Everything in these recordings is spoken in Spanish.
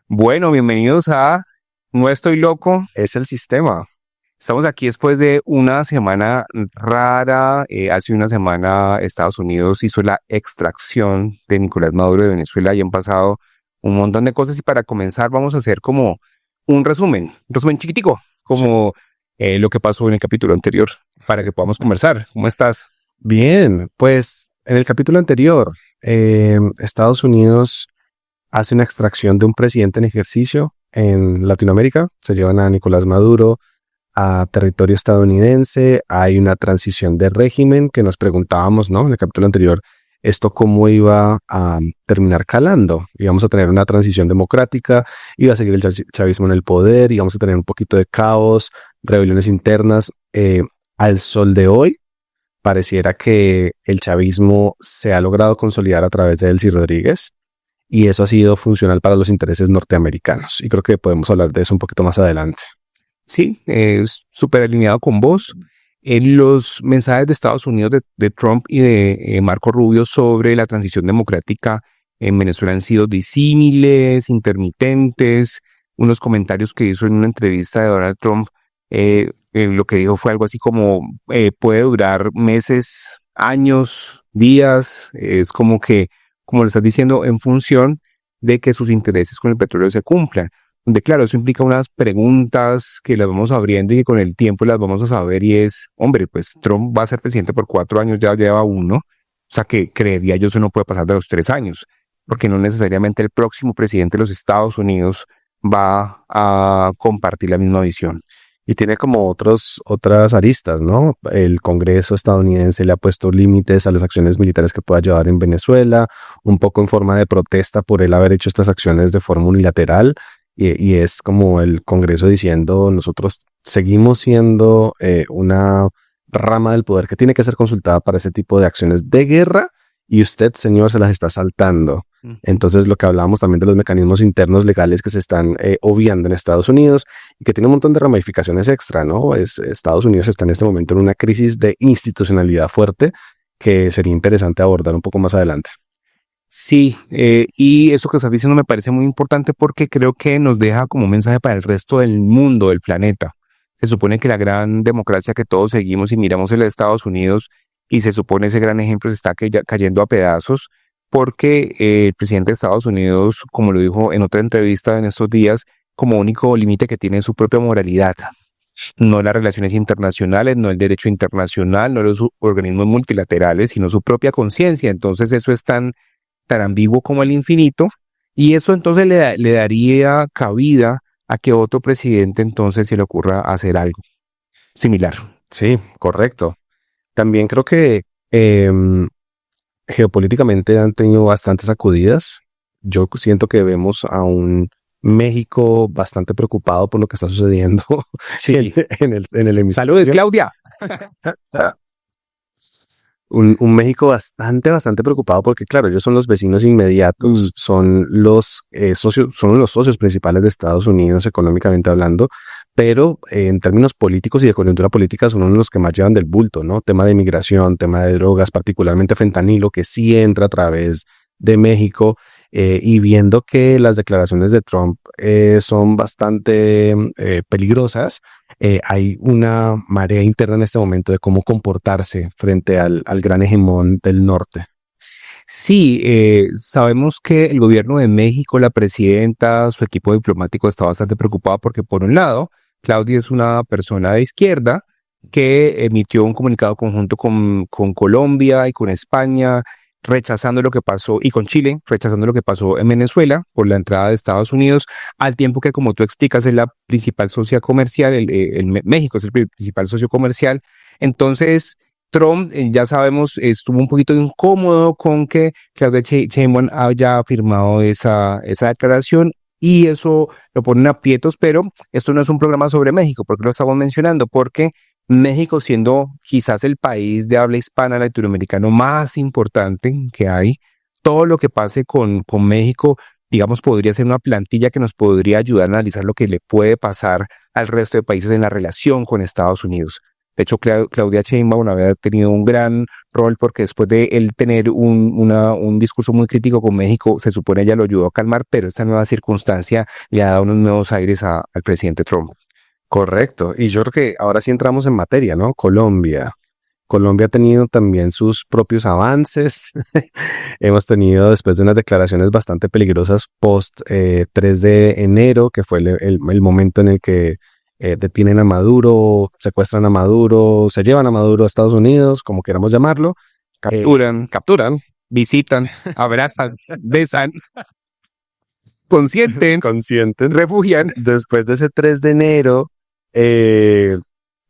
Bueno, bienvenidos a No Estoy Loco. Es el sistema. Estamos aquí después de una semana rara. Hace una semana Estados Unidos hizo la extracción de Nicolás Maduro de Venezuela y han pasado un montón de cosas. Y para comenzar vamos a hacer como un resumen chiquitico, como lo que pasó en el capítulo anterior, para que podamos conversar. ¿Cómo estás? Bien, pues en el capítulo anterior, Estados Unidos hace una extracción de un presidente en ejercicio en Latinoamérica. Se llevan a Nicolás Maduro a territorio estadounidense. Hay una transición de régimen que nos preguntábamos, ¿no? En el capítulo anterior, esto cómo iba a terminar calando. Íbamos a tener una transición democrática, iba a seguir el chavismo en el poder, íbamos a tener un poquito de caos, rebeliones internas. Al sol de hoy, pareciera que el chavismo se ha logrado consolidar a través de Delcy Rodríguez y eso ha sido funcional para los intereses norteamericanos. Y creo que podemos hablar de eso un poquito más adelante. Sí, súper alineado con vos. En los mensajes de Estados Unidos de Trump y de Marco Rubio sobre la transición democrática en Venezuela han sido disímiles, intermitentes. Unos comentarios que hizo en una entrevista de Donald Trump, lo que dijo fue algo así como puede durar meses, años, días. Es como que, como lo estás diciendo, en función de que sus intereses con el petróleo se cumplan. De claro, eso implica unas preguntas que las vamos abriendo y que con el tiempo las vamos a saber y es, hombre, pues Trump va a ser presidente por 4 años, ya lleva uno, o sea que creería yo eso no puede pasar de los 3 años, porque no necesariamente el próximo presidente de los Estados Unidos va a compartir la misma visión. Y tiene como otras aristas, ¿no? El Congreso estadounidense le ha puesto límites a las acciones militares que pueda llevar en Venezuela, un poco en forma de protesta por él haber hecho estas acciones de forma unilateral. Y es como el Congreso diciendo, nosotros seguimos siendo una rama del poder que tiene que ser consultada para ese tipo de acciones de guerra y usted, señor, se las está saltando. Entonces, lo que hablábamos también de los mecanismos internos legales que se están obviando en Estados Unidos y que tiene un montón de ramificaciones extra, ¿no? Estados Unidos está en este momento en una crisis de institucionalidad fuerte que sería interesante abordar un poco más adelante. Sí, y eso que estás diciendo me parece muy importante porque creo que nos deja como un mensaje para el resto del mundo, del planeta. Se supone que la gran democracia que todos seguimos y miramos en los Estados Unidos y se supone ese gran ejemplo se está cayendo a pedazos porque el presidente de Estados Unidos, como lo dijo en otra entrevista en estos días, como único límite que tiene es su propia moralidad. No las relaciones internacionales, no el derecho internacional, no los organismos multilaterales, sino su propia conciencia. Entonces eso es tan ambiguo como el infinito, y eso entonces le daría cabida a que otro presidente entonces se le ocurra hacer algo similar. Sí, correcto. También creo que geopolíticamente han tenido bastantes sacudidas. Yo siento que vemos a un México bastante preocupado por lo que está sucediendo Sí. en el hemisferio. Saludes, Claudia. Un México bastante preocupado porque, claro, ellos son los vecinos inmediatos, son los socios principales de Estados Unidos económicamente hablando, pero en términos políticos y de coyuntura política son uno de los que más llevan del bulto, ¿no? Tema de migración, tema de drogas, particularmente fentanilo, que sí entra a través de México, y viendo que las declaraciones de Trump son bastante peligrosas. Hay una marea interna en este momento de cómo comportarse frente al gran hegemón del norte. Sí, sabemos que el gobierno de México, la presidenta, su equipo diplomático está bastante preocupado porque, por un lado, Claudia es una persona de izquierda que emitió un comunicado conjunto con Colombia y con España, rechazando lo que pasó, y con Chile, rechazando lo que pasó en Venezuela por la entrada de Estados Unidos, al tiempo que, como tú explicas, es la principal socia comercial, México es el principal socio comercial. Entonces, Trump, ya sabemos, estuvo un poquito incómodo con que Claudia Sheinbaum haya firmado esa declaración y eso lo pone en aprietos, pero esto no es un programa sobre México, porque lo estamos mencionando, porque México, siendo quizás el país de habla hispana latinoamericano más importante que hay, todo lo que pase con México, digamos, podría ser una plantilla que nos podría ayudar a analizar lo que le puede pasar al resto de países en la relación con Estados Unidos. De hecho, Claudia Sheinbaum había tenido un gran rol porque después de él tener un discurso muy crítico con México, se supone ella lo ayudó a calmar, pero esta nueva circunstancia le ha dado unos nuevos aires al presidente Trump. Correcto. Y yo creo que ahora sí entramos en materia, ¿no? Colombia. Colombia ha tenido también sus propios avances. Hemos tenido, después de unas declaraciones bastante peligrosas post 3 de enero, que fue el momento en el que detienen a Maduro, secuestran a Maduro, se llevan a Maduro a Estados Unidos, como queramos llamarlo. Capturan, visitan, abrazan, besan, consienten, refugian. Después de ese 3 de enero,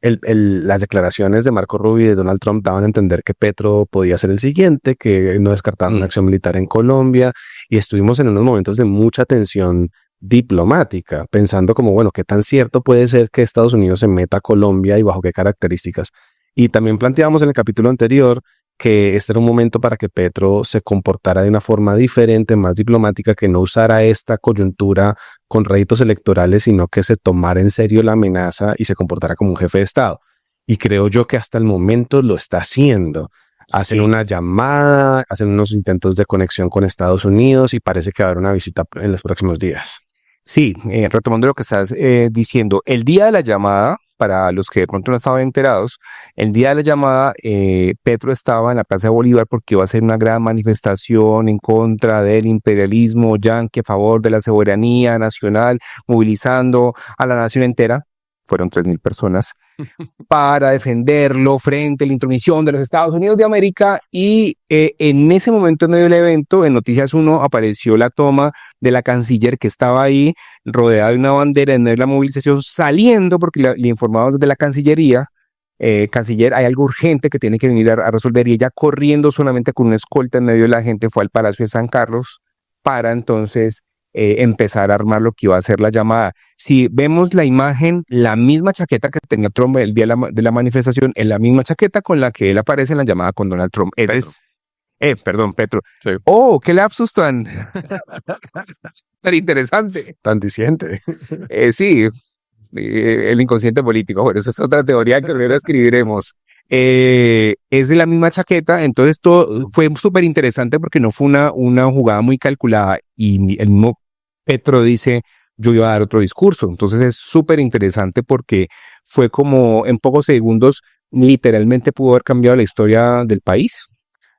las declaraciones de Marco Rubio y de Donald Trump daban a entender que Petro podía ser el siguiente, que no descartaban una acción militar en Colombia, y estuvimos en unos momentos de mucha tensión diplomática, pensando como, bueno, ¿qué tan cierto puede ser que Estados Unidos se meta a Colombia y bajo qué características? Y también planteábamos en el capítulo anterior que este era un momento para que Petro se comportara de una forma diferente, más diplomática, que no usara esta coyuntura con réditos electorales, sino que se tomara en serio la amenaza y se comportara como un jefe de Estado. Y creo yo que hasta el momento lo está haciendo. Hacen una llamada, hacen unos intentos de conexión con Estados Unidos y parece que va a haber una visita en los próximos días. Sí, retomando lo que estás diciendo, el día de la llamada, para los que de pronto no estaban enterados, el día de la llamada, Petro estaba en la Plaza de Bolívar porque iba a hacer una gran manifestación en contra del imperialismo yanqui, a favor de la soberanía nacional, movilizando a la nación entera. Fueron 3,000 personas para defenderlo frente a la intromisión de los Estados Unidos de América. Y en ese momento, en medio del evento, en Noticias 1 apareció la toma de la canciller que estaba ahí rodeada de una bandera en medio de la movilización, saliendo porque le informaban desde la Cancillería, canciller, hay algo urgente que tiene que venir a resolver, y ella corriendo solamente con una escolta en medio de la gente fue al Palacio de San Carlos para entonces empezar a armar lo que iba a ser la llamada. Si vemos la imagen, la misma chaqueta que tenía Trump el día de la manifestación, es la misma chaqueta con la que él aparece en la llamada con Donald Trump. Petro. Sí. ¡Oh, qué lapsus tan interesante! Tan diciente. Sí, el inconsciente político. Bueno, esa es otra teoría que luego escribiremos. Es de la misma chaqueta, entonces todo fue súper interesante porque no fue una jugada muy calculada, y el mismo Petro dice, yo iba a dar otro discurso. Entonces es súper interesante porque fue como en pocos segundos, literalmente pudo haber cambiado la historia del país.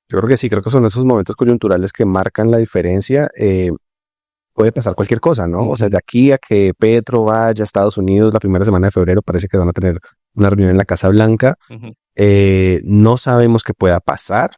Yo creo que sí, creo que son esos momentos coyunturales que marcan la diferencia. Puede pasar cualquier cosa, ¿no? O sea, de aquí a que Petro vaya a Estados Unidos la primera semana de febrero, parece que van a tener una reunión en la Casa Blanca. No sabemos qué pueda pasar.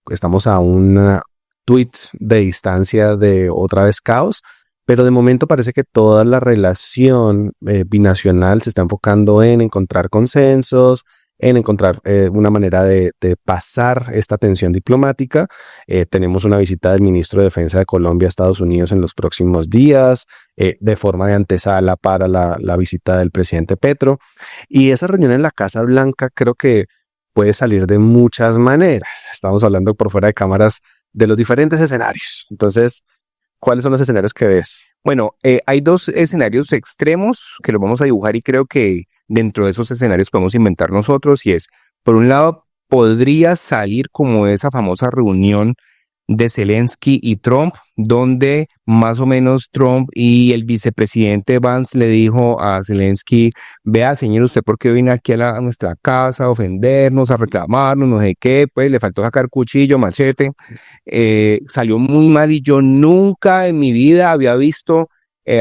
Estamos a un tweet de distancia de otra vez caos, pero de momento parece que toda la relación binacional se está enfocando en encontrar consensos, en encontrar una manera de pasar esta tensión diplomática. Tenemos una visita del ministro de Defensa de Colombia a Estados Unidos en los próximos días, de forma de antesala para la visita del presidente Petro. Y esa reunión en la Casa Blanca creo que puede salir de muchas maneras. Estamos hablando por fuera de cámaras de los diferentes escenarios. Entonces, ¿cuáles son los escenarios que ves? Bueno, hay dos escenarios extremos que los vamos a dibujar, y creo que dentro de esos escenarios podemos inventar nosotros, y es, por un lado, podría salir como esa famosa reunión de Zelensky y Trump, donde más o menos Trump y el vicepresidente Vance le dijo a Zelensky, vea señor, usted por qué viene aquí a nuestra casa a ofendernos, a reclamarnos, no sé qué, pues le faltó sacar cuchillo, machete, salió muy mal, y yo nunca en mi vida había visto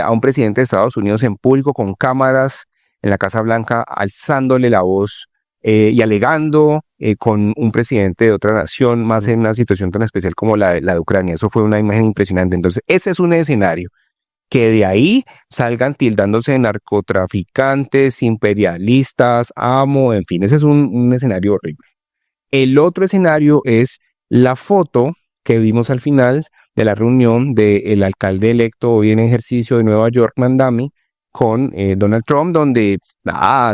a un presidente de Estados Unidos en público con cámaras en la Casa Blanca alzándole la voz y alegando con un presidente de otra nación, más en una situación tan especial como la de Ucrania. Eso fue una imagen impresionante. Entonces, ese es un escenario. Que de ahí salgan tildándose de narcotraficantes, imperialistas, en fin, ese es un escenario horrible. El otro escenario es la foto que vimos al final de la reunión del alcalde electo hoy en ejercicio de Nueva York, Mandami, con Donald Trump, donde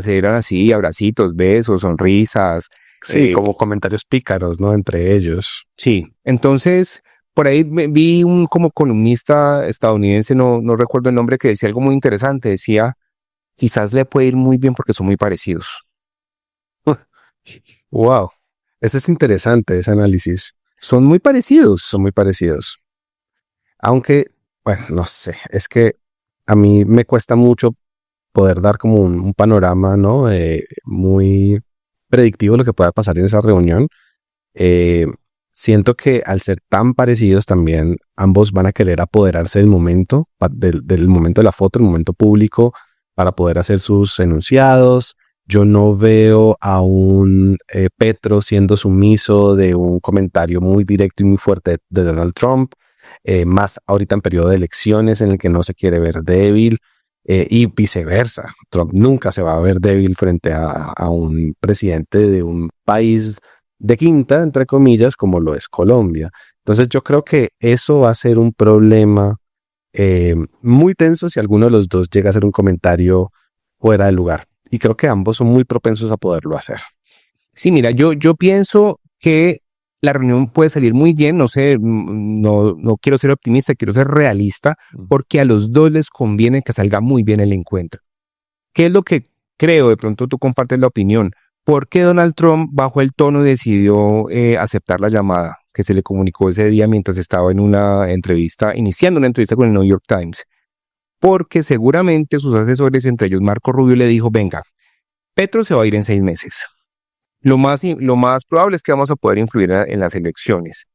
se dieron así abracitos, besos, sonrisas. Sí, como comentarios pícaros, ¿no? Entre ellos. Sí, entonces por ahí vi un como columnista estadounidense, no recuerdo el nombre, que decía algo muy interesante. Decía, quizás le puede ir muy bien porque son muy parecidos. Wow. Ese es interesante, ese análisis. Son muy parecidos. Son muy parecidos. Aunque, bueno, no sé, es que a mí me cuesta mucho poder dar como un panorama, ¿no? Muy predictivo de lo que pueda pasar en esa reunión. Eh, Siento que al ser tan parecidos también ambos van a querer apoderarse del momento, del momento de la foto, el momento público, para poder hacer sus enunciados. Yo no veo a un Petro siendo sumiso de un comentario muy directo y muy fuerte de Donald Trump, más ahorita en periodo de elecciones en el que no se quiere ver débil. Y viceversa. Trump nunca se va a ver débil frente a un presidente de un país de quinta, entre comillas, como lo es Colombia. Entonces yo creo que eso va a ser un problema muy tenso si alguno de los dos llega a hacer un comentario fuera de lugar. Y creo que ambos son muy propensos a poderlo hacer. Sí, mira, yo pienso que la reunión puede salir muy bien, no sé, no quiero ser optimista, quiero ser realista, porque a los dos les conviene que salga muy bien el encuentro. ¿Qué es lo que creo? De pronto tú compartes la opinión. ¿Por qué Donald Trump bajó el tono y decidió aceptar la llamada que se le comunicó ese día mientras estaba en una entrevista, iniciando una entrevista con el New York Times? Porque seguramente sus asesores, entre ellos Marco Rubio, le dijo, venga, Petro se va a ir en 6 meses. Lo más probable es que vamos a poder influir en las elecciones.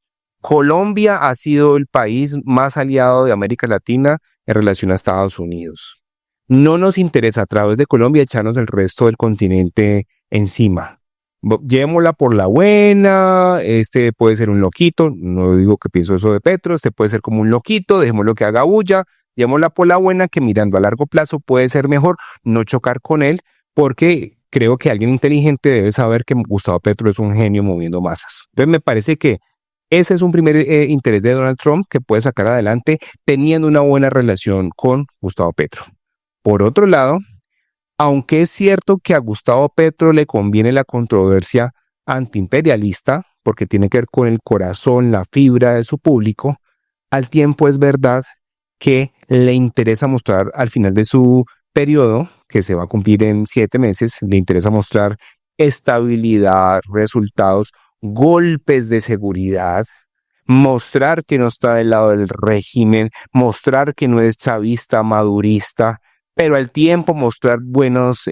Colombia ha sido el país más aliado de América Latina en relación a Estados Unidos. No nos interesa a través de Colombia echarnos el resto del continente encima. Llevémosla por la buena, este puede ser un loquito, no digo que pienso eso de Petro, este puede ser como un loquito, dejémoslo que haga bulla, llevémosla por la buena, que mirando a largo plazo puede ser mejor no chocar con él, porque creo que alguien inteligente debe saber que Gustavo Petro es un genio moviendo masas. Entonces me parece que ese es un primer interés de Donald Trump que puede sacar adelante teniendo una buena relación con Gustavo Petro. Por otro lado, aunque es cierto que a Gustavo Petro le conviene la controversia antiimperialista, porque tiene que ver con el corazón, la fibra de su público, al tiempo es verdad que le interesa mostrar al final de su periodo, que se va a cumplir en 7 meses, le interesa mostrar estabilidad, resultados, golpes de seguridad, mostrar que no está del lado del régimen, mostrar que no es chavista, madurista, pero al tiempo mostrar buenos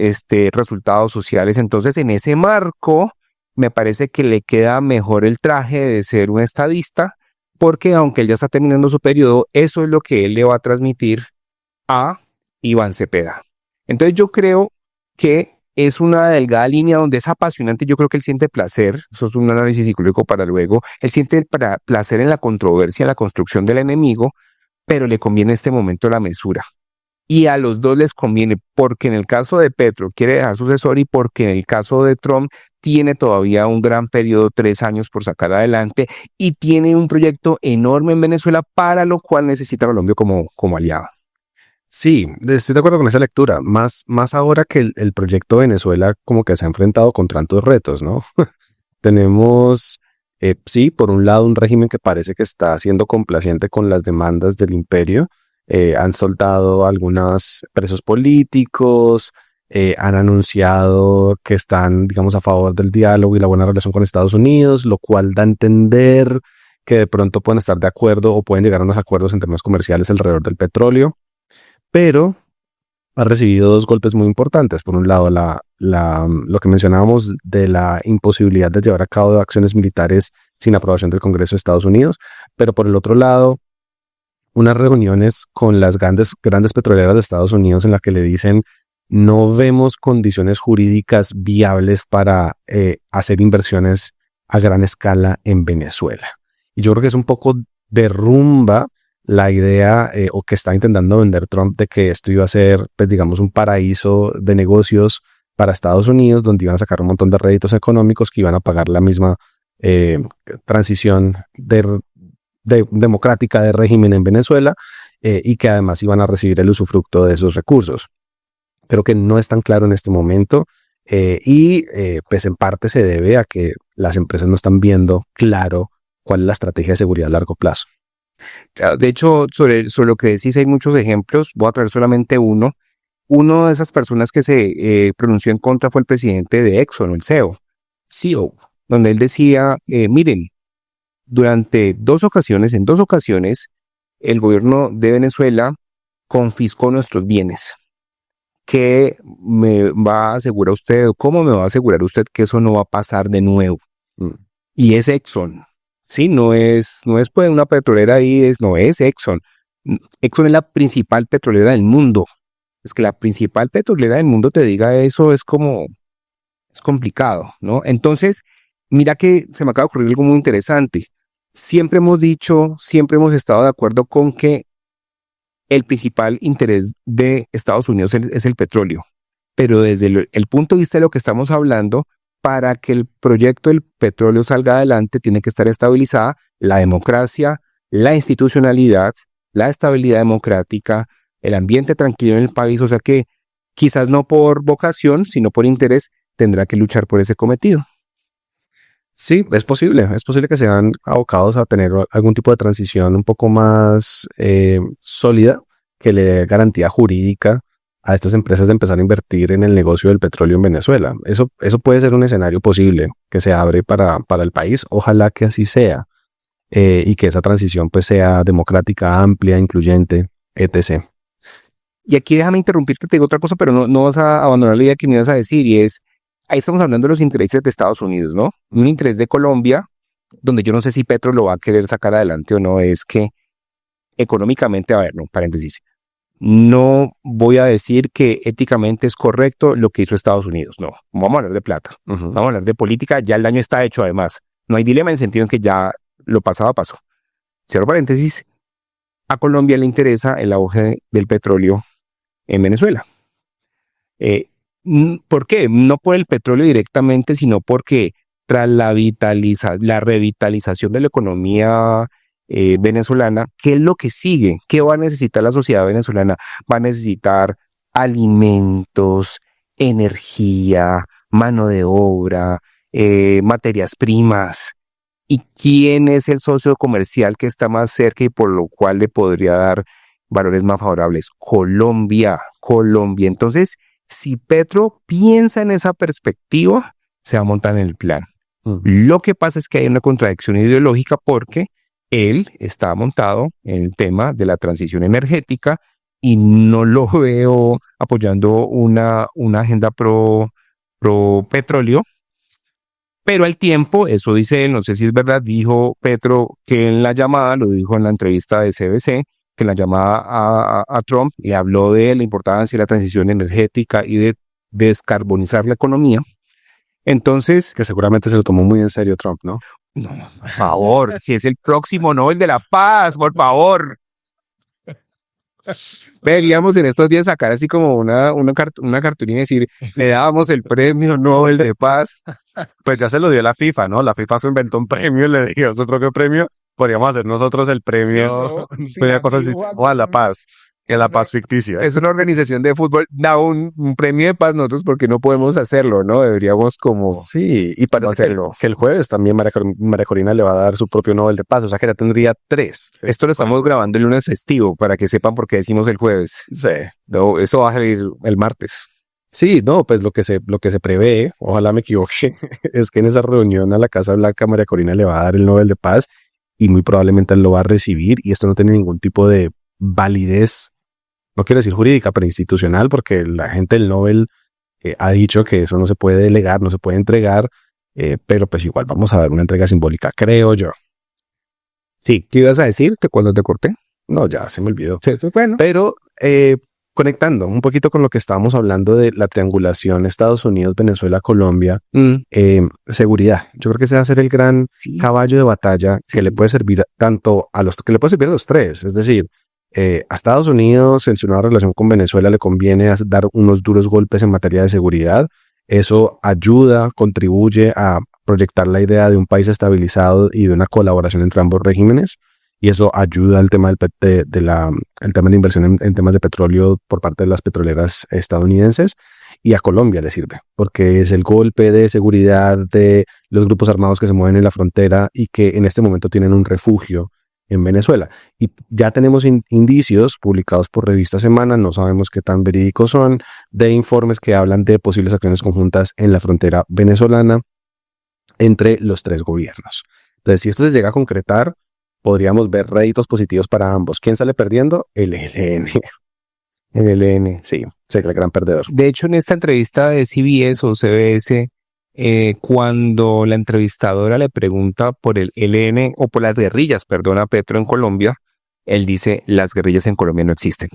resultados sociales. Entonces, en ese marco, me parece que le queda mejor el traje de ser un estadista, porque aunque él ya está terminando su periodo, eso es lo que él le va a transmitir a Iván Cepeda. Entonces, yo creo que es una delgada línea donde es apasionante. Yo creo que él siente placer, eso es un análisis psicológico para luego, él siente placer en la controversia, en la construcción del enemigo, pero le conviene en este momento la mesura. Y a los dos les conviene, porque en el caso de Petro quiere dejar sucesor y porque en el caso de Trump tiene todavía un gran periodo, 3 años por sacar adelante y tiene un proyecto enorme en Venezuela para lo cual necesita a Colombia como aliado. Sí, estoy de acuerdo con esa lectura. Más ahora que el proyecto Venezuela como que se ha enfrentado con tantos retos, ¿no? Tenemos, sí, por un lado un régimen que parece que está siendo complaciente con las demandas del imperio. Han soltado algunos presos políticos, han anunciado que están, digamos, a favor del diálogo y la buena relación con Estados Unidos, lo cual da a entender que de pronto pueden estar de acuerdo o pueden llegar a unos acuerdos en términos comerciales alrededor del petróleo, pero ha recibido 2 golpes muy importantes. Por un lado, lo que mencionábamos de la imposibilidad de llevar a cabo acciones militares sin aprobación del Congreso de Estados Unidos, pero por el otro lado, unas reuniones con las grandes petroleras de Estados Unidos en las que le dicen no vemos condiciones jurídicas viables para hacer inversiones a gran escala en Venezuela. Y yo creo que es un poco derrumba la idea o que está intentando vender Trump de que esto iba a ser, pues digamos, un paraíso de negocios para Estados Unidos, donde iban a sacar un montón de réditos económicos que iban a pagar la misma transición democrática de régimen en Venezuela y que además iban a recibir el usufructo de esos recursos. Pero que no es tan claro en este momento pues en parte se debe a que las empresas no están viendo claro cuál es la estrategia de seguridad a largo plazo. De hecho, sobre lo que decís hay muchos ejemplos, voy a traer solamente uno. Uno de esas personas que se pronunció en contra fue el presidente de Exxon, el CEO. CEO, donde él decía, miren, en 2 ocasiones, el gobierno de Venezuela confiscó nuestros bienes. ¿Qué me va a asegurar usted o cómo me va a asegurar usted que eso no va a pasar de nuevo? Y es Exxon. Sí, no es pues una petrolera ahí, no es Exxon. Exxon es la principal petrolera del mundo. Es que la principal petrolera del mundo te diga eso es complicado, ¿no? Entonces, mira que se me acaba de ocurrir algo muy interesante. Siempre hemos estado de acuerdo con que el principal interés de Estados Unidos es el petróleo. Pero desde el punto de vista de lo que estamos hablando, para que el proyecto del petróleo salga adelante, tiene que estar estabilizada la democracia, la institucionalidad, la estabilidad democrática, el ambiente tranquilo en el país. O sea que quizás no por vocación, sino por interés, tendrá que luchar por ese cometido. Sí, es posible que sean abocados a tener algún tipo de transición un poco más sólida, que le dé garantía jurídica a estas empresas de empezar a invertir en el negocio del petróleo en Venezuela. Eso puede ser un escenario posible que se abre para el país. Ojalá que así sea, y que esa transición pues sea democrática, amplia, incluyente, etc. Y aquí déjame interrumpirte, te digo otra cosa, pero no vas a abandonar la idea que me ibas a decir, y es, ahí estamos hablando de los intereses de Estados Unidos, ¿no? Un interés de Colombia, donde yo no sé si Petro lo va a querer sacar adelante o no, es que económicamente, a ver, no, paréntesis, no voy a decir que éticamente es correcto lo que hizo Estados Unidos, no, vamos a hablar de plata, vamos a hablar de política, ya el daño está hecho además, no hay dilema en el sentido en que ya lo pasado pasó. Cierro paréntesis, a Colombia le interesa el auge del petróleo en Venezuela. ¿Por qué? No por el petróleo directamente, sino porque tras la revitalización de la economía venezolana, ¿qué es lo que sigue? ¿Qué va a necesitar la sociedad venezolana? Va a necesitar alimentos, energía, mano de obra, materias primas. ¿Y quién es el socio comercial que está más cerca y por lo cual le podría dar valores más favorables? Colombia. Entonces, si Petro piensa en esa perspectiva, se va a montar en el plan. Lo que pasa es que hay una contradicción ideológica porque él está montado en el tema de la transición energética y no lo veo apoyando una agenda pro petróleo. Pero al tiempo, eso dice él, no sé si es verdad, dijo Petro que en la llamada, lo dijo en la entrevista de CBC, que en la llamada a Trump le habló de la importancia de la transición energética y de descarbonizar la economía. Entonces, que seguramente se lo tomó muy en serio Trump, ¿no? No, por favor, si es el próximo Nobel de la Paz, por favor. Deberíamos en estos días sacar así como una cartulina y decir, le dábamos el premio Nobel de Paz. Pues ya se lo dio la FIFA, ¿no? La FIFA se inventó un premio y le dijo, ¿nosotros qué premio? Podríamos hacer nosotros el premio a la paz, que la paz ficticia. Es una organización de fútbol, da un premio de paz nosotros porque no podemos hacerlo, ¿no? Deberíamos como... Sí, y parece hacerlo. Que el jueves también María Corina le va a dar su propio Nobel de Paz, o sea que ya tendría 3. Esto lo estamos grabando el lunes festivo, para que sepan por qué decimos el jueves. Sí. No, eso va a salir el martes. Sí, no, pues lo que se prevé, ojalá me equivoque, es que en esa reunión a la Casa Blanca María Corina le va a dar el Nobel de Paz y muy probablemente él lo va a recibir, y esto no tiene ningún tipo de validez, no quiero decir jurídica, pero institucional, porque la gente del Nobel ha dicho que eso no se puede delegar, no se puede entregar, pero pues igual vamos a ver una entrega simbólica, creo yo. Sí, ¿qué ibas a decir? ¿Que cuando te corté? No, ya se me olvidó. Sí, bueno. Pero conectando un poquito con lo que estábamos hablando de la triangulación Estados Unidos, Venezuela, Colombia, seguridad. Yo creo que ese va a ser el gran caballo de batalla que le puede servir tanto a los tres. Es decir, a Estados Unidos, en su nueva relación con Venezuela, le conviene dar unos duros golpes en materia de seguridad. Eso ayuda, contribuye a proyectar la idea de un país estabilizado y de una colaboración entre ambos regímenes. Y eso ayuda al tema el tema de inversión en temas de petróleo por parte de las petroleras estadounidenses, y a Colombia le sirve, porque es el golpe de seguridad de los grupos armados que se mueven en la frontera y que en este momento tienen un refugio en Venezuela. Y ya tenemos indicios publicados por Revista Semana, no sabemos qué tan verídicos son, de informes que hablan de posibles acciones conjuntas en la frontera venezolana entre los tres gobiernos. Entonces, si esto se llega a concretar, podríamos ver réditos positivos para ambos. ¿Quién sale perdiendo? El ELN. El ELN. Sí, sería el gran perdedor. De hecho, en esta entrevista de CBS o CBS, cuando la entrevistadora le pregunta por el ELN o por las guerrillas, perdona, Petro en Colombia, él dice, las guerrillas en Colombia no existen.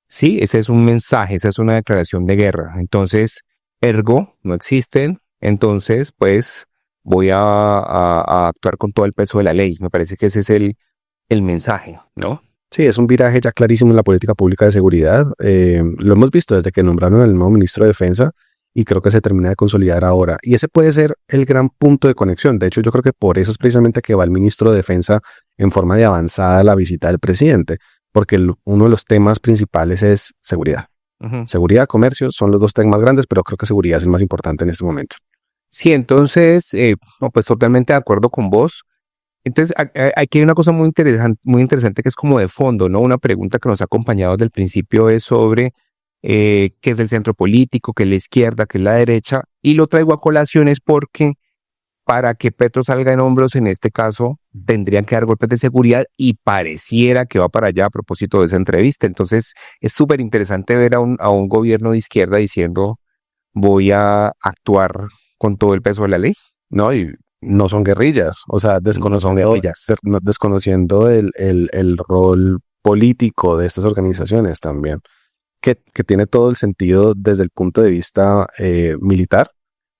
Sí, ese es un mensaje, esa es una declaración de guerra. Entonces, ergo, no existen. Entonces, pues, voy a actuar con todo el peso de la ley. Me parece que ese es el mensaje, ¿no? Sí, es un viraje ya clarísimo en la política pública de seguridad. Lo hemos visto desde que nombraron al nuevo ministro de Defensa y creo que se termina de consolidar ahora. Y ese puede ser el gran punto de conexión. De hecho, yo creo que por eso es precisamente que va el ministro de Defensa en forma de avanzada a la visita del presidente, porque uno de los temas principales es seguridad. Seguridad, comercio son los dos temas más grandes, pero creo que seguridad es el más importante en este momento. Sí, entonces, pues totalmente de acuerdo con vos. Entonces, aquí hay una cosa muy interesante que es como de fondo, ¿no? Una pregunta que nos ha acompañado desde el principio es sobre qué es el centro político, qué es la izquierda, qué es la derecha, y lo traigo a colación es porque para que Petro salga en hombros, en este caso, tendrían que dar golpes de seguridad y pareciera que va para allá a propósito de esa entrevista. Entonces, es súper interesante ver a un gobierno de izquierda diciendo voy a actuar con todo el peso de la ley. No, y no son guerrillas, o sea, desconociendo el rol político de estas organizaciones también, que tiene todo el sentido desde el punto de vista militar,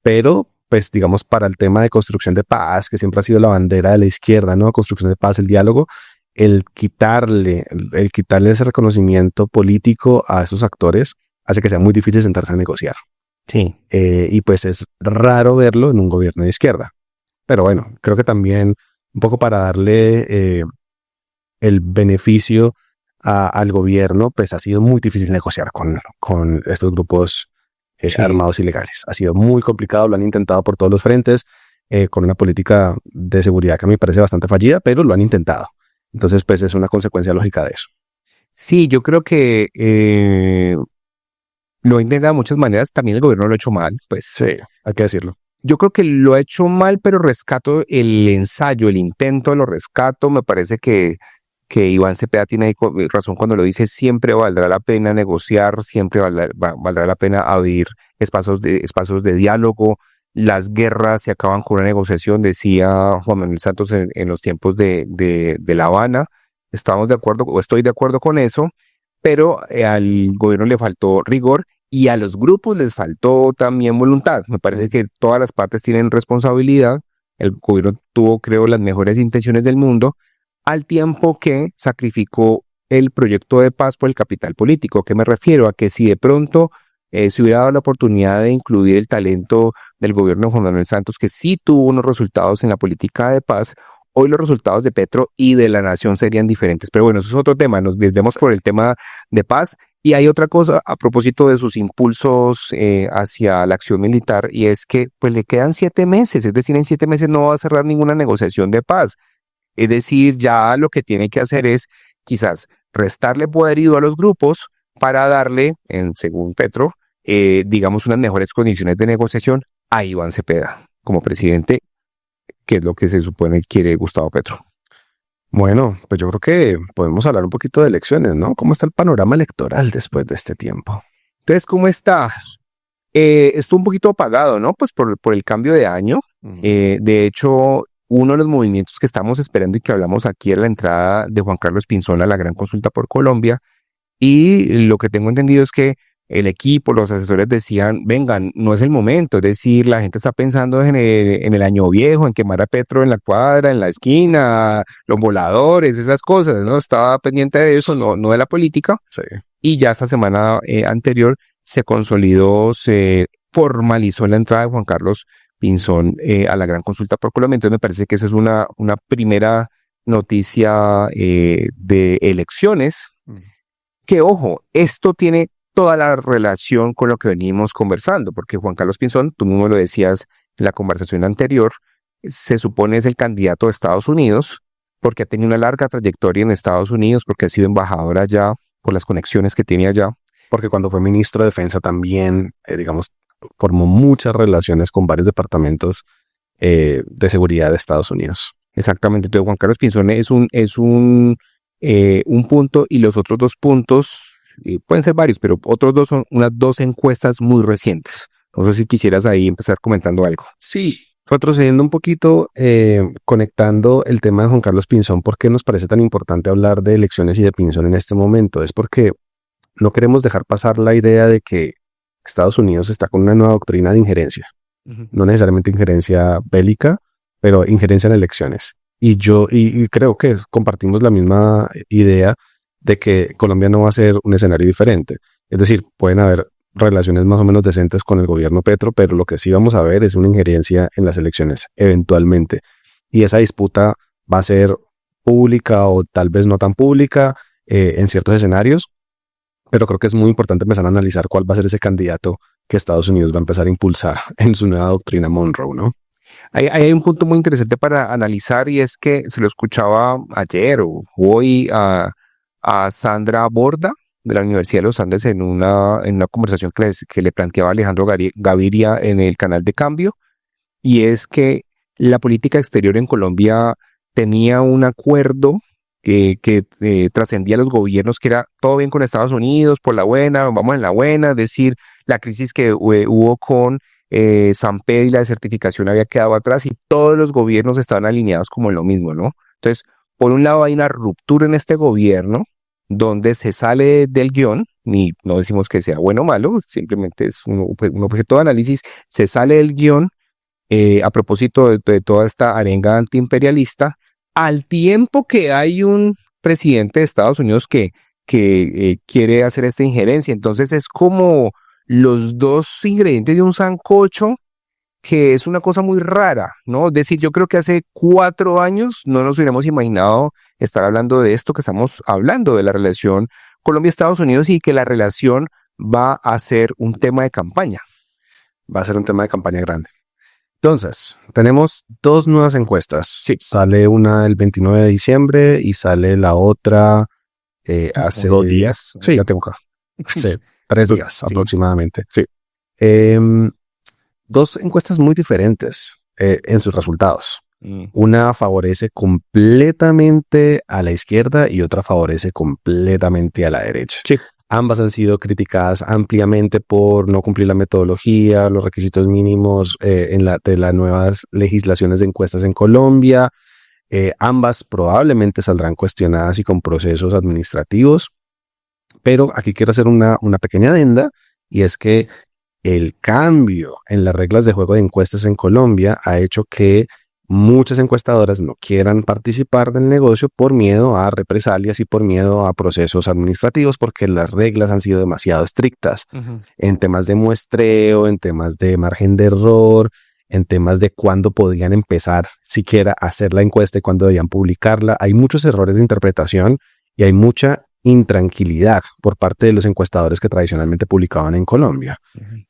pero pues digamos para el tema de construcción de paz, que siempre ha sido la bandera de la izquierda, ¿no? Construcción de paz, el diálogo, el quitarle ese reconocimiento político a esos actores hace que sea muy difícil sentarse a negociar. Sí. Y pues es raro verlo en un gobierno de izquierda. Pero bueno, creo que también un poco para darle el beneficio al gobierno, pues ha sido muy difícil negociar con estos grupos armados ilegales. Ha sido muy complicado, lo han intentado por todos los frentes, con una política de seguridad que a mí me parece bastante fallida, pero lo han intentado. Entonces, pues es una consecuencia lógica de eso. Sí, yo creo que lo ha intentado de muchas maneras. También el gobierno lo ha hecho mal, pues. Sí, hay que decirlo. Yo creo que lo ha hecho mal, pero rescato el ensayo, el intento, lo rescato. Me parece que Iván Cepeda tiene ahí razón cuando lo dice, siempre valdrá la pena negociar, siempre valdrá la pena abrir espacios de diálogo. Las guerras se acaban con una negociación, decía Juan Manuel Santos en los tiempos de La Habana. Estamos de acuerdo, o estoy de acuerdo con eso, pero al gobierno le faltó rigor y a los grupos les faltó también voluntad. Me parece que todas las partes tienen responsabilidad. El gobierno tuvo, creo, las mejores intenciones del mundo, al tiempo que sacrificó el proyecto de paz por el capital político. ¿A qué me refiero? A que si de pronto se hubiera dado la oportunidad de incluir el talento del gobierno de Juan Manuel Santos, que sí tuvo unos resultados en la política de paz, hoy los resultados de Petro y de la nación serían diferentes. Pero bueno, eso es otro tema. Nos desviamos por el tema de paz. Y hay otra cosa a propósito de sus impulsos hacia la acción militar, y es que pues le quedan 7 meses. Es decir, en 7 meses no va a cerrar ninguna negociación de paz. Es decir, ya lo que tiene que hacer es quizás restarle poderío a los grupos para darle, según Petro, digamos, unas mejores condiciones de negociación a Iván Cepeda como presidente, que es lo que se supone quiere Gustavo Petro. Bueno, pues yo creo que podemos hablar un poquito de elecciones, ¿no? ¿Cómo está el panorama electoral después de este tiempo? Entonces, ¿cómo está? Estuvo un poquito apagado, ¿no? Pues por el cambio de año. De hecho, uno de los movimientos que estamos esperando y que hablamos aquí es la entrada de Juan Carlos Pinzón a la Gran Consulta por Colombia. Y lo que tengo entendido es que el equipo, los asesores decían, vengan, no es el momento. Es decir, la gente está pensando en el año viejo, en quemar a Petro en la cuadra, en la esquina, los voladores, esas cosas, ¿no? Estaba pendiente de eso, no de la política. Sí. Y ya esta semana anterior se consolidó, se formalizó la entrada de Juan Carlos Pinzón a la Gran Consulta por Colombia. Entonces me parece que esa es una primera noticia de elecciones. Que ojo, esto tiene toda la relación con lo que venimos conversando, porque Juan Carlos Pinzón, tú mismo lo decías en la conversación anterior, se supone es el candidato de Estados Unidos, porque ha tenido una larga trayectoria en Estados Unidos, porque ha sido embajador allá, por las conexiones que tiene allá. Porque cuando fue ministro de Defensa también, digamos, formó muchas relaciones con varios departamentos de seguridad de Estados Unidos. Exactamente. Entonces, Juan Carlos Pinzón es un punto, y los otros dos puntos pueden ser varios, pero otros dos son unas dos encuestas muy recientes. No sé si quisieras ahí empezar comentando algo. Sí. Retrocediendo un poquito, conectando el tema de Juan Carlos Pinzón, ¿por qué nos parece tan importante hablar de elecciones y de Pinzón en este momento? Es porque no queremos dejar pasar la idea de que Estados Unidos está con una nueva doctrina de injerencia. No necesariamente injerencia bélica, pero injerencia en elecciones. Y creo que compartimos la misma idea de que Colombia no va a ser un escenario diferente. Es decir, pueden haber relaciones más o menos decentes con el gobierno Petro, pero lo que sí vamos a ver es una injerencia en las elecciones, eventualmente. Y esa disputa va a ser pública o tal vez no tan pública en ciertos escenarios, pero creo que es muy importante empezar a analizar cuál va a ser ese candidato que Estados Unidos va a empezar a impulsar en su nueva doctrina Monroe, ¿no? Hay un punto muy interesante para analizar, y es que se lo escuchaba ayer o hoy a Sandra Borda de la Universidad de los Andes en una conversación que le planteaba Alejandro Gaviria en el canal de Cambio, y es que la política exterior en Colombia tenía un acuerdo que trascendía los gobiernos, que era todo bien con Estados Unidos, por la buena, vamos en la buena, es decir, la crisis que hubo con Samper y la desertificación había quedado atrás, y todos los gobiernos estaban alineados como en lo mismo, ¿no? Entonces, por un lado hay una ruptura en este gobierno donde se sale del guión, ni no decimos que sea bueno o malo, simplemente es un objeto de análisis, se sale del guión a propósito de toda esta arenga antiimperialista, al tiempo que hay un presidente de Estados Unidos que quiere hacer esta injerencia. Entonces es como los dos ingredientes de un sancocho, que es una cosa muy rara, ¿no? Es decir, yo creo que hace 4 años no nos hubiéramos imaginado estar hablando de esto que estamos hablando, de la relación Colombia-Estados Unidos, y que la relación va a ser un tema de campaña. Va a ser un tema de campaña grande. Entonces, tenemos 2 nuevas encuestas. Sí. Sale una el 29 de diciembre y sale la otra hace 2 días. Sí, Ya tengo acá. hace 3 días Sí. aproximadamente. Sí. 2 encuestas muy diferentes en sus resultados. Una favorece completamente a la izquierda y otra favorece completamente a la derecha. Sí. Ambas han sido criticadas ampliamente por no cumplir la metodología, los requisitos mínimos de las nuevas legislaciones de encuestas en Colombia. Ambas probablemente saldrán cuestionadas y con procesos administrativos. Pero aquí quiero hacer una pequeña adenda, y es que el cambio en las reglas de juego de encuestas en Colombia ha hecho que muchas encuestadoras no quieran participar del negocio por miedo a represalias y por miedo a procesos administrativos, porque las reglas han sido demasiado estrictas en temas de muestreo, en temas de margen de error, en temas de cuándo podían empezar siquiera a hacer la encuesta y cuándo debían publicarla. Hay muchos errores de interpretación y hay mucha intranquilidad por parte de los encuestadores que tradicionalmente publicaban en Colombia.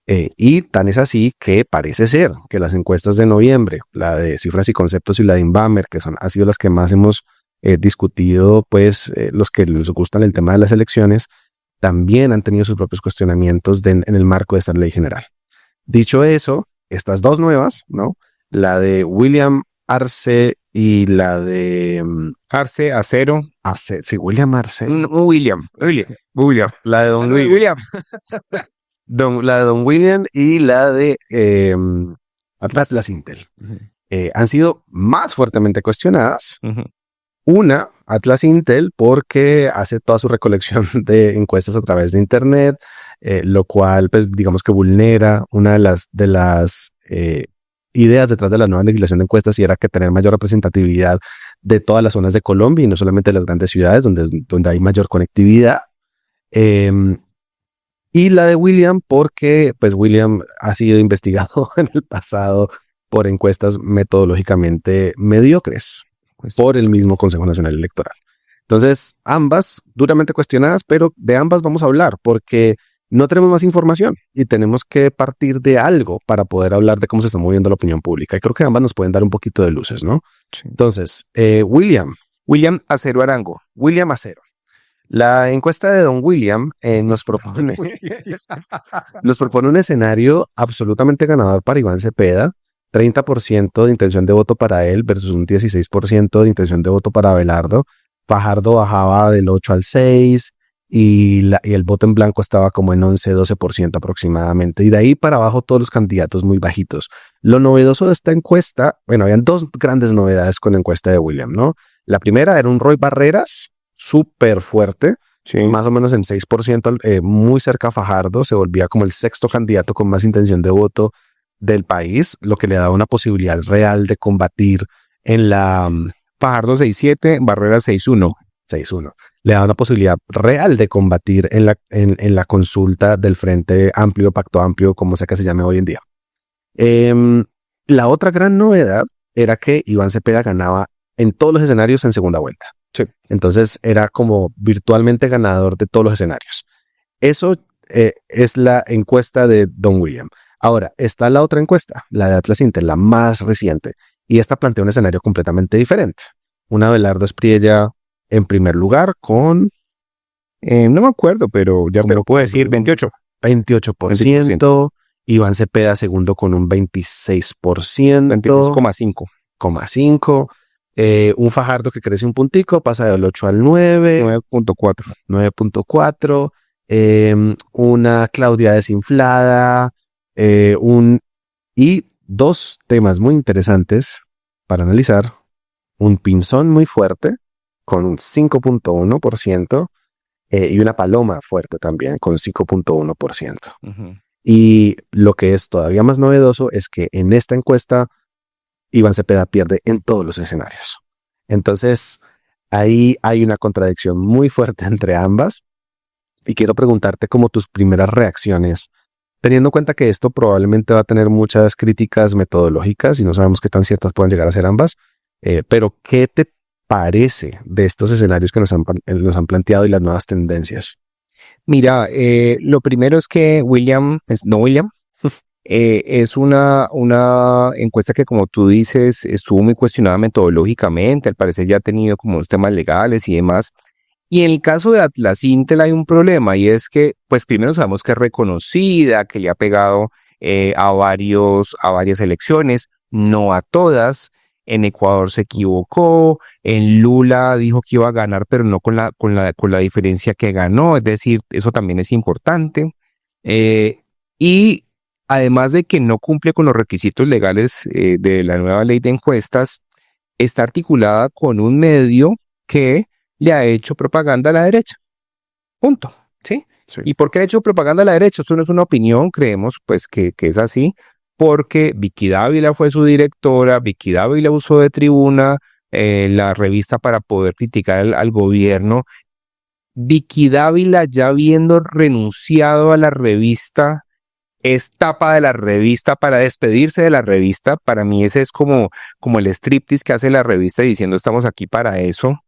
Y tan es así que parece ser que las encuestas de noviembre, la de Cifras y Conceptos y la de Inbamer, que han sido las que más hemos discutido, pues los que les gustan el tema de las elecciones, también han tenido sus propios cuestionamientos en el marco de esta ley general. Dicho eso, estas 2 nuevas, ¿no? La de William Arce y la de Arce, Acero. Sí, William Arce. William. La de Don Luis. William. La de Don William y la de Atlas Intel. Han sido más fuertemente cuestionadas. Una, Atlas Intel, porque hace toda su recolección de encuestas a través de Internet, lo cual, pues, digamos que vulnera una de las ideas detrás de la nueva legislación de encuestas, y era que tener mayor representatividad de todas las zonas de Colombia y no solamente de las grandes ciudades donde hay mayor conectividad. Y la de William, porque pues William ha sido investigado en el pasado por encuestas metodológicamente mediocres por el mismo Consejo Nacional Electoral. Entonces, ambas duramente cuestionadas, pero de ambas vamos a hablar porque no tenemos más información y tenemos que partir de algo para poder hablar de cómo se está moviendo la opinión pública. Y creo que ambas nos pueden dar un poquito de luces, ¿no? Sí. Entonces, William Acero Arango. William Acero. La encuesta de Don William nos propone un escenario absolutamente ganador para Iván Cepeda, 30% de intención de voto para él versus un 16% de intención de voto para Abelardo. Fajardo bajaba del 8 al 6 y el voto en blanco estaba como en 11-12% aproximadamente. Y de ahí para abajo todos los candidatos muy bajitos. Lo novedoso de esta encuesta, bueno, habían dos grandes novedades con la encuesta de William, ¿no? La primera era un Roy Barreras súper fuerte, Sí. más o menos en 6%, muy cerca a Fajardo, se volvía como el sexto candidato con más intención de voto del país, lo que le daba una posibilidad real de combatir en la Fajardo 6-7, Barrera 6-1. 6-1. Le da una posibilidad real de combatir en la consulta del Frente Amplio, Pacto Amplio, como sea que se llame hoy en día. La otra gran novedad era que Iván Cepeda ganaba en todos los escenarios en segunda vuelta. Sí. Entonces era como virtualmente ganador de todos los escenarios. Eso es la encuesta de Don William. Ahora, está la otra encuesta, la de Atlas Intel, la más reciente, y esta plantea un escenario completamente diferente. Una Abelardo Espriella en primer lugar con... no me acuerdo, pero ya te lo puedo decir, 28. 28%. Iván Cepeda segundo con un 26%. 26,5. 5. Un Fajardo que crece un puntico, pasa del 8 al 9. 9.4. 9.4. Una Claudia desinflada. Y dos temas muy interesantes para analizar. Un Pinzón muy fuerte con un 5.1%. Y una Paloma fuerte también con 5.1%. Uh-huh. Y lo que es todavía más novedoso es que en esta encuesta Iván Cepeda pierde en todos los escenarios. Entonces, ahí hay una contradicción muy fuerte entre ambas. Y quiero preguntarte como tus primeras reacciones, teniendo en cuenta que esto probablemente va a tener muchas críticas metodológicas y no sabemos qué tan ciertas pueden llegar a ser ambas, pero ¿qué te parece de estos escenarios que nos han planteado y las nuevas tendencias? Mira, lo primero es que William es una encuesta que, como tú dices, estuvo muy cuestionada metodológicamente. Al parecer ya ha tenido como unos temas legales y demás. Y en el caso de Atlas Intel hay un problema, y es que, pues primero sabemos que es reconocida, que le ha pegado a varias elecciones, no a todas. En Ecuador se equivocó, en Lula dijo que iba a ganar, pero no con la diferencia que ganó, es decir, eso también es importante. Y además de que no cumple con los requisitos legales de la nueva ley de encuestas, está articulada con un medio que le ha hecho propaganda a la derecha. Punto. ¿Sí? Sí. ¿Y por qué ha hecho propaganda a la derecha? Esto no es una opinión, creemos pues que es así, porque Vicky Dávila fue su directora, Vicky Dávila usó de tribuna la revista para poder criticar al gobierno. Vicky Dávila, ya habiendo renunciado a la revista, es tapa de la revista para despedirse de la revista. Para mí ese es como el striptease que hace la revista diciendo estamos aquí para eso.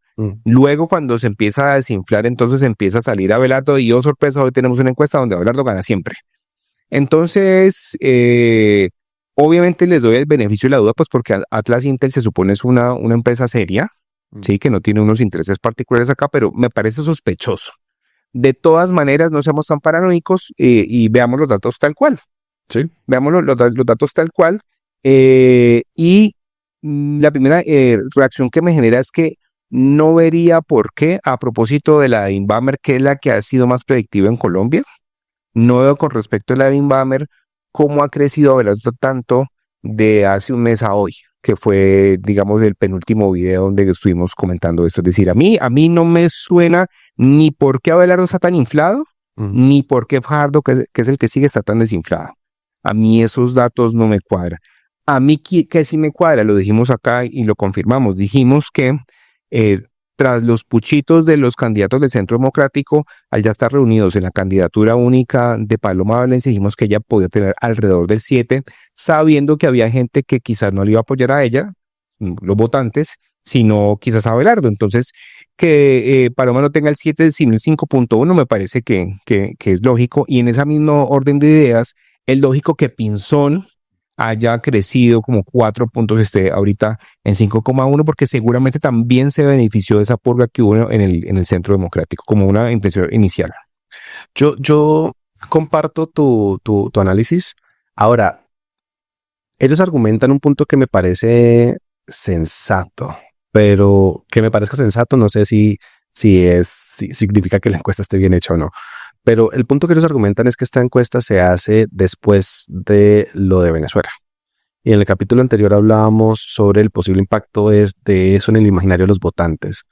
Luego, cuando se empieza a desinflar, entonces empieza a salir Abelardo y, oh sorpresa, hoy tenemos una encuesta donde Abelardo gana siempre. Entonces, obviamente les doy el beneficio de la duda, pues porque Atlas Intel se supone es una empresa seria, sí, que no tiene unos intereses particulares acá, pero me parece sospechoso. De todas maneras, no seamos tan paranoicos y veamos los datos tal cual. Sí. Veamos los datos tal cual. Y la primera reacción que me genera es que no vería por qué, a propósito de la de Inbamer, que es la que ha sido más predictiva en Colombia, no veo con respecto a la de Inbamer cómo ha crecido Abelardo tanto de hace un mes a hoy, que fue, digamos, el penúltimo video donde estuvimos comentando esto. Es decir, a mí no me suena ni por qué Abelardo está tan inflado, ni por qué Fajardo, que es el que sigue, está tan desinflado. A mí esos datos no me cuadran. A mí que sí me cuadra, lo dijimos acá y lo confirmamos. Dijimos que tras los puchitos de los candidatos del Centro Democrático, al ya estar reunidos en la candidatura única de Paloma Valencia, dijimos que ella podía tener alrededor del 7, sabiendo que había gente que quizás no le iba a apoyar a ella, los votantes, sino quizás a Abelardo. Entonces, que Paloma no tenga el 7, sino el 5.1, me parece que es lógico. Y en esa misma orden de ideas, es lógico que Pinzón haya crecido como 4 puntos, esté ahorita en 5,1, porque seguramente también se benefició de esa purga que hubo en el Centro Democrático, como una impresión inicial. Yo comparto tu análisis. Ahora, ellos argumentan un punto que me parece sensato, pero que me parezca sensato, no sé si significa que la encuesta esté bien hecha o no. Pero el punto que ellos argumentan es que esta encuesta se hace después de lo de Venezuela. Y en el capítulo anterior hablábamos sobre el posible impacto de eso en el imaginario de los votantes.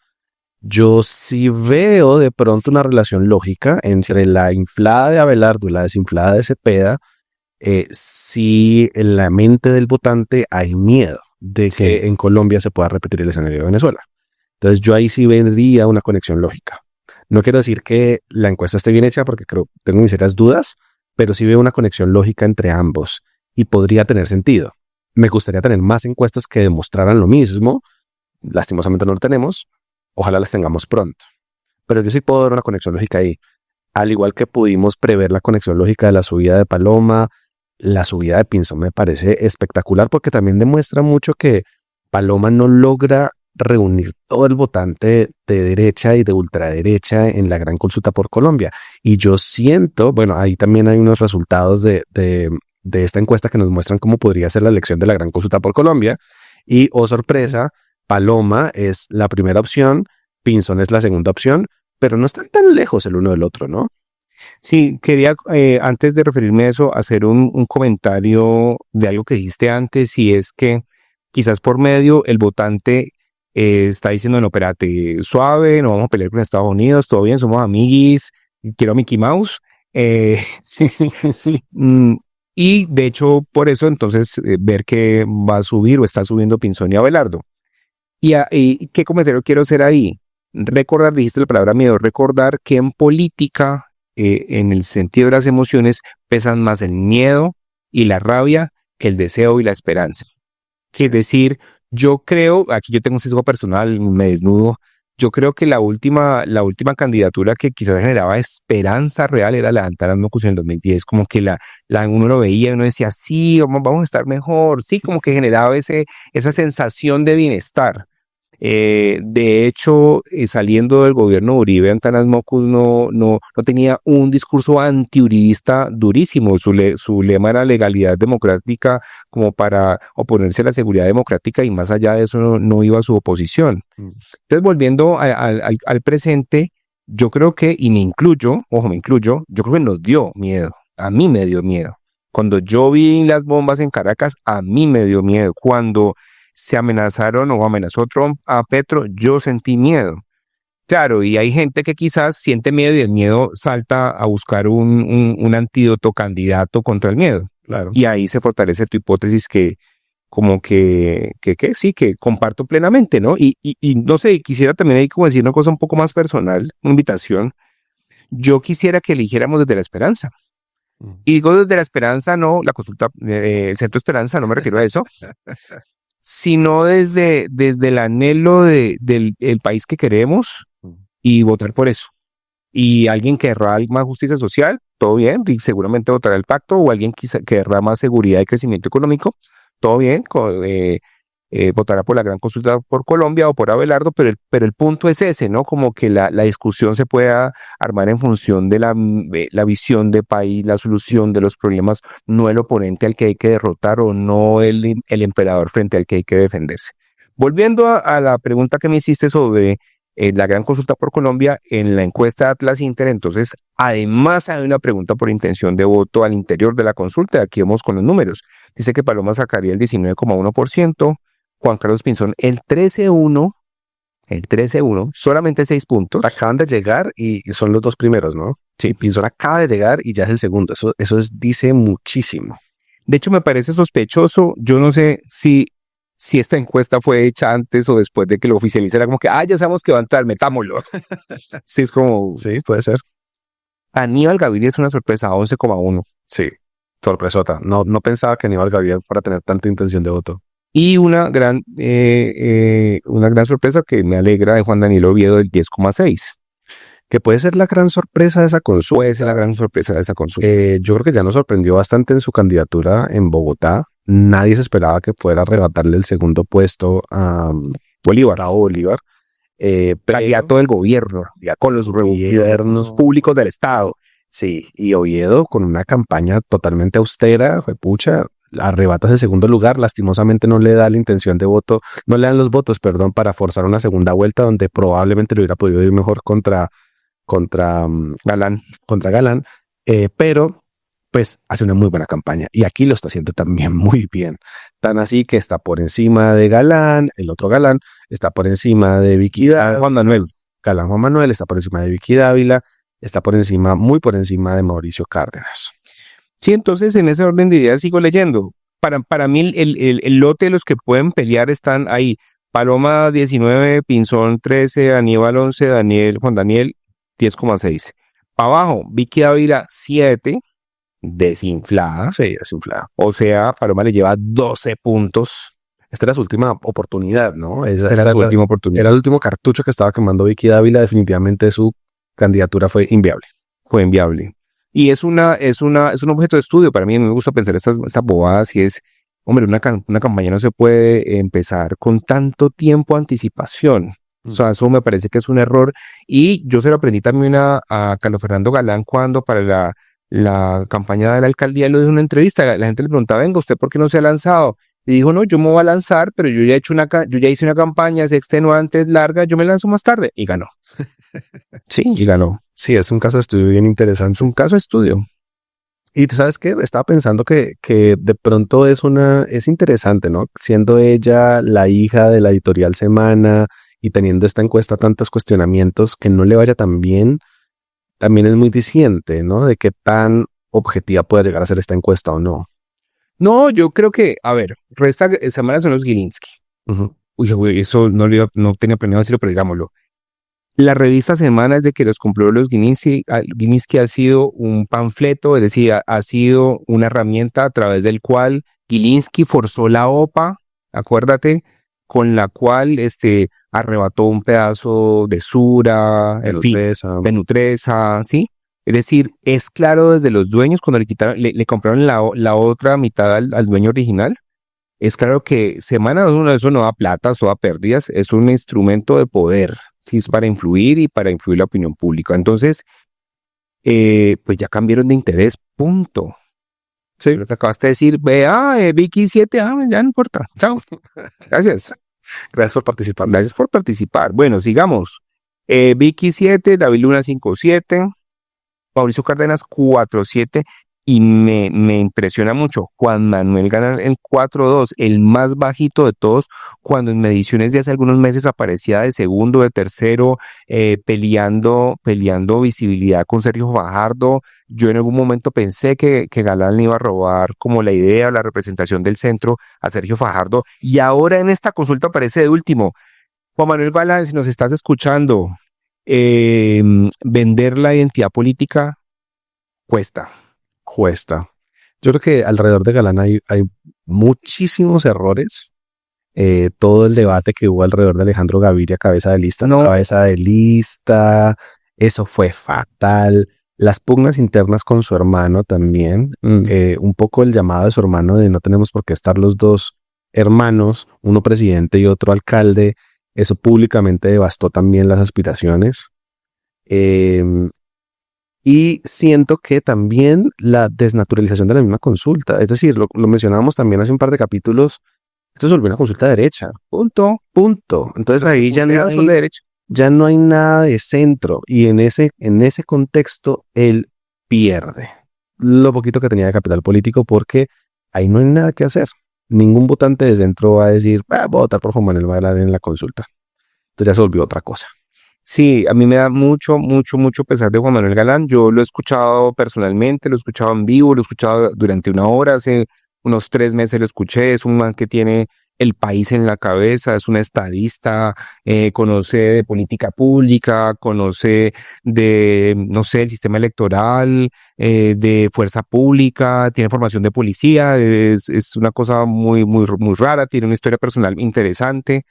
Yo sí veo de pronto una relación lógica entre la inflada de Abelardo y la desinflada de Cepeda. Si en la mente del votante hay miedo de que en Colombia se pueda repetir el escenario de Venezuela. Entonces yo ahí sí vendría una conexión lógica. No quiero decir que la encuesta esté bien hecha porque tengo mis serias dudas, pero sí veo una conexión lógica entre ambos y podría tener sentido. Me gustaría tener más encuestas que demostraran lo mismo. Lastimosamente no lo tenemos. Ojalá las tengamos pronto. Pero yo sí puedo ver una conexión lógica ahí. Al igual que pudimos prever la conexión lógica de la subida de Paloma, la subida de Pinzón me parece espectacular porque también demuestra mucho que Paloma no logra reunir todo el votante de derecha y de ultraderecha en la gran consulta por Colombia. Y yo siento, bueno, ahí también hay unos resultados de esta encuesta que nos muestran cómo podría ser la elección de la gran consulta por Colombia. Y, oh sorpresa, Paloma es la primera opción, Pinzón es la segunda opción, pero no están tan lejos el uno del otro, ¿no? Sí, quería, antes de referirme a eso, hacer un comentario de algo que dijiste antes, y es que quizás por medio el votante está diciendo, no, espérate, suave, no vamos a pelear con Estados Unidos, todo bien, somos amiguis, quiero a Mickey Mouse. Sí. Y de hecho, por eso entonces ver que va a subir o está subiendo Pinzón y Abelardo. ¿Y qué comentario quiero hacer ahí? Recordar, dijiste la palabra miedo, recordar que en política, en el sentido de las emociones, pesan más el miedo y la rabia que el deseo y la esperanza. Es decir, yo creo, aquí yo tengo un sesgo personal, me desnudo, yo creo que la última candidatura que quizás generaba esperanza real era la de Antanas Mocus en el 2010, como que uno lo veía y uno decía, sí, vamos a estar mejor, sí, como que generaba esa sensación de bienestar. De hecho, saliendo del gobierno de Uribe, Antanas Mocus no tenía un discurso antiuribista durísimo. Su lema era legalidad democrática, como para oponerse a la seguridad democrática, y más allá de eso no iba a su oposición. Entonces, volviendo al presente, yo creo que, y me incluyo, yo creo que nos dio miedo. A mí me dio miedo. Cuando yo vi las bombas en Caracas, a mí me dio miedo. Cuando se amenazaron o amenazó Trump a Petro, yo sentí miedo. Claro, y hay gente que quizás siente miedo y el miedo salta a buscar un antídoto candidato contra el miedo. Claro. Y ahí se fortalece tu hipótesis que sí, que comparto plenamente, ¿no? Y no sé, quisiera también ahí como decir una cosa un poco más personal, una invitación. Yo quisiera que eligiéramos desde la esperanza. Y digo desde la esperanza, no la consulta, el Centro Esperanza, no me refiero a eso, sino desde el anhelo del país que queremos y votar por eso. Y alguien querrá más justicia social, todo bien, y seguramente votará el pacto, o alguien querrá más seguridad y crecimiento económico, todo bien, votará por la gran consulta por Colombia o por Abelardo, pero el punto es ese, ¿no? Como que la discusión se pueda armar en función de la visión de país, la solución de los problemas, no el oponente al que hay que derrotar, o no el emperador frente al que hay que defenderse. Volviendo a la pregunta que me hiciste sobre la gran consulta por Colombia, en la encuesta de Atlas Inter, entonces, además hay una pregunta por intención de voto al interior de la consulta. Aquí vamos con los números. Dice que Paloma sacaría el 19,1%, Juan Carlos Pinzón el 13,1%, solamente 6 puntos. Acaban de llegar y son los dos primeros, ¿no? Sí, Pinzón acaba de llegar y ya es el segundo. Eso dice muchísimo. De hecho, me parece sospechoso. Yo no sé si esta encuesta fue hecha antes o después de que lo oficializara, como que, ya sabemos que va a entrar, metámoslo. Sí, es como... Sí, puede ser. Aníbal Gaviria es una sorpresa, 11,1%. Sí, sorpresota. No pensaba que Aníbal Gaviria fuera a tener tanta intención de voto. Y una gran sorpresa que me alegra, de Juan Daniel Oviedo, del 10,6%. Que puede ser la gran sorpresa de esa consulta. Puede ser la gran sorpresa de esa consulta. Yo creo que ya nos sorprendió bastante en su candidatura en Bogotá. nadie se esperaba que fuera a arrebatarle el segundo puesto a Bolívar. Candidato del gobierno, con los recursos públicos del Estado. Sí, y Oviedo con una campaña totalmente austera, pucha, arrebata ese segundo lugar, lastimosamente no le da la intención de voto, no le dan los votos, perdón, para forzar una segunda vuelta donde probablemente le hubiera podido ir mejor contra Galán, pero pues hace una muy buena campaña y aquí lo está haciendo también muy bien, tan así que está por encima de Galán, el otro Galán, está por encima de Vicky Dávila, Galán Juan Manuel está por encima de Vicky Dávila, está muy por encima de Mauricio Cárdenas. Sí, entonces en ese orden de ideas sigo leyendo. Para mí el lote de los que pueden pelear están ahí. Paloma 19, Pinzón 13, Aníbal 11, Juan Daniel 10,6. Para abajo, Vicky Dávila 7, desinflada. Sí, desinflada. O sea, Paloma le lleva 12 puntos. Esta era su última oportunidad, ¿no? Esta era su última oportunidad. Era el último cartucho que estaba quemando Vicky Dávila. Definitivamente su candidatura fue inviable. Y es un objeto de estudio. Para mí me gusta pensar estas bobadas y es, hombre, una campaña no se puede empezar con tanto tiempo de anticipación. O sea, eso me parece que es un error. Y yo se lo aprendí también a Carlos Fernando Galán cuando para la campaña de la alcaldía lo dijo en una entrevista. La gente le preguntaba, venga, ¿usted por qué no se ha lanzado? Y dijo, no, yo me voy a lanzar, pero yo ya hice una campaña, es extenuante, es larga, yo me lanzo más tarde. Y ganó. Sí. Y ganó. Sí, es un caso de estudio bien interesante. Es un caso de estudio. Y tú sabes que estaba pensando que de pronto es interesante, ¿no? Siendo ella la hija de la editorial Semana y teniendo esta encuesta tantos cuestionamientos, que no le vaya tan bien, también es muy diciente, ¿no? De qué tan objetiva puede llegar a ser esta encuesta o no. No, yo creo que, a ver, esta semana son los Gilinski. Uh-huh. Uy, eso no tenía planeado decirlo, pero digámoslo. La revista Semana es de que los compró los Gilinski. Gilinski ha sido un panfleto, es decir, ha sido una herramienta a través del cual Gilinski forzó la OPA, acuérdate, con la cual arrebató un pedazo de Sura, de Nutresa, ¿sí? Es decir, es claro desde los dueños cuando le compraron la otra mitad al dueño original. Es claro que Semana eso no da plata, eso da pérdidas, es un instrumento de poder, ¿sí? Es para influir y para influir la opinión pública. Entonces, pues ya cambiaron de interés, punto. Sí. Lo que acabaste de decir, Vicky 7, ya no importa, chao. Gracias. Gracias por participar. Bueno, sigamos. Vicky 7, David Luna 5-7. Mauricio Cárdenas 4-7 y me impresiona mucho. Juan Manuel gana el 4-2, el más bajito de todos, cuando en mediciones de hace algunos meses aparecía de segundo, de tercero, peleando visibilidad con Sergio Fajardo. Yo en algún momento pensé que Galán le iba a robar como la idea, la representación del centro a Sergio Fajardo y ahora en esta consulta aparece de último. Juan Manuel Galán, si nos estás escuchando, vender la identidad política cuesta. Yo creo que alrededor de Galán hay muchísimos errores. Todo el debate que hubo alrededor de Alejandro Gaviria, cabeza de lista, eso fue fatal. Las pugnas internas con su hermano también, un poco el llamado de su hermano de no tenemos por qué estar los dos hermanos, uno presidente y otro alcalde. Eso públicamente devastó también las aspiraciones. Y siento que también la desnaturalización de la misma consulta, es decir, lo mencionábamos también hace un par de capítulos, esto se volvió una consulta derecha. Punto. Entonces ahí ya no hay nada de centro y en ese contexto él pierde lo poquito que tenía de capital político porque ahí no hay nada que hacer. Ningún votante de centro va a decir, voy a votar por Juan Manuel Galán en la consulta. Entonces ya se volvió otra cosa. Sí, a mí me da mucho pesar de Juan Manuel Galán. Yo lo he escuchado personalmente, lo he escuchado en vivo, lo he escuchado durante una hora, hace unos 3 meses lo escuché. Es un man que tiene el país en la cabeza, es un estadista, conoce de política pública, conoce de, no sé, el sistema electoral, de fuerza pública, tiene formación de policía, es una cosa muy rara, tiene una historia personal interesante.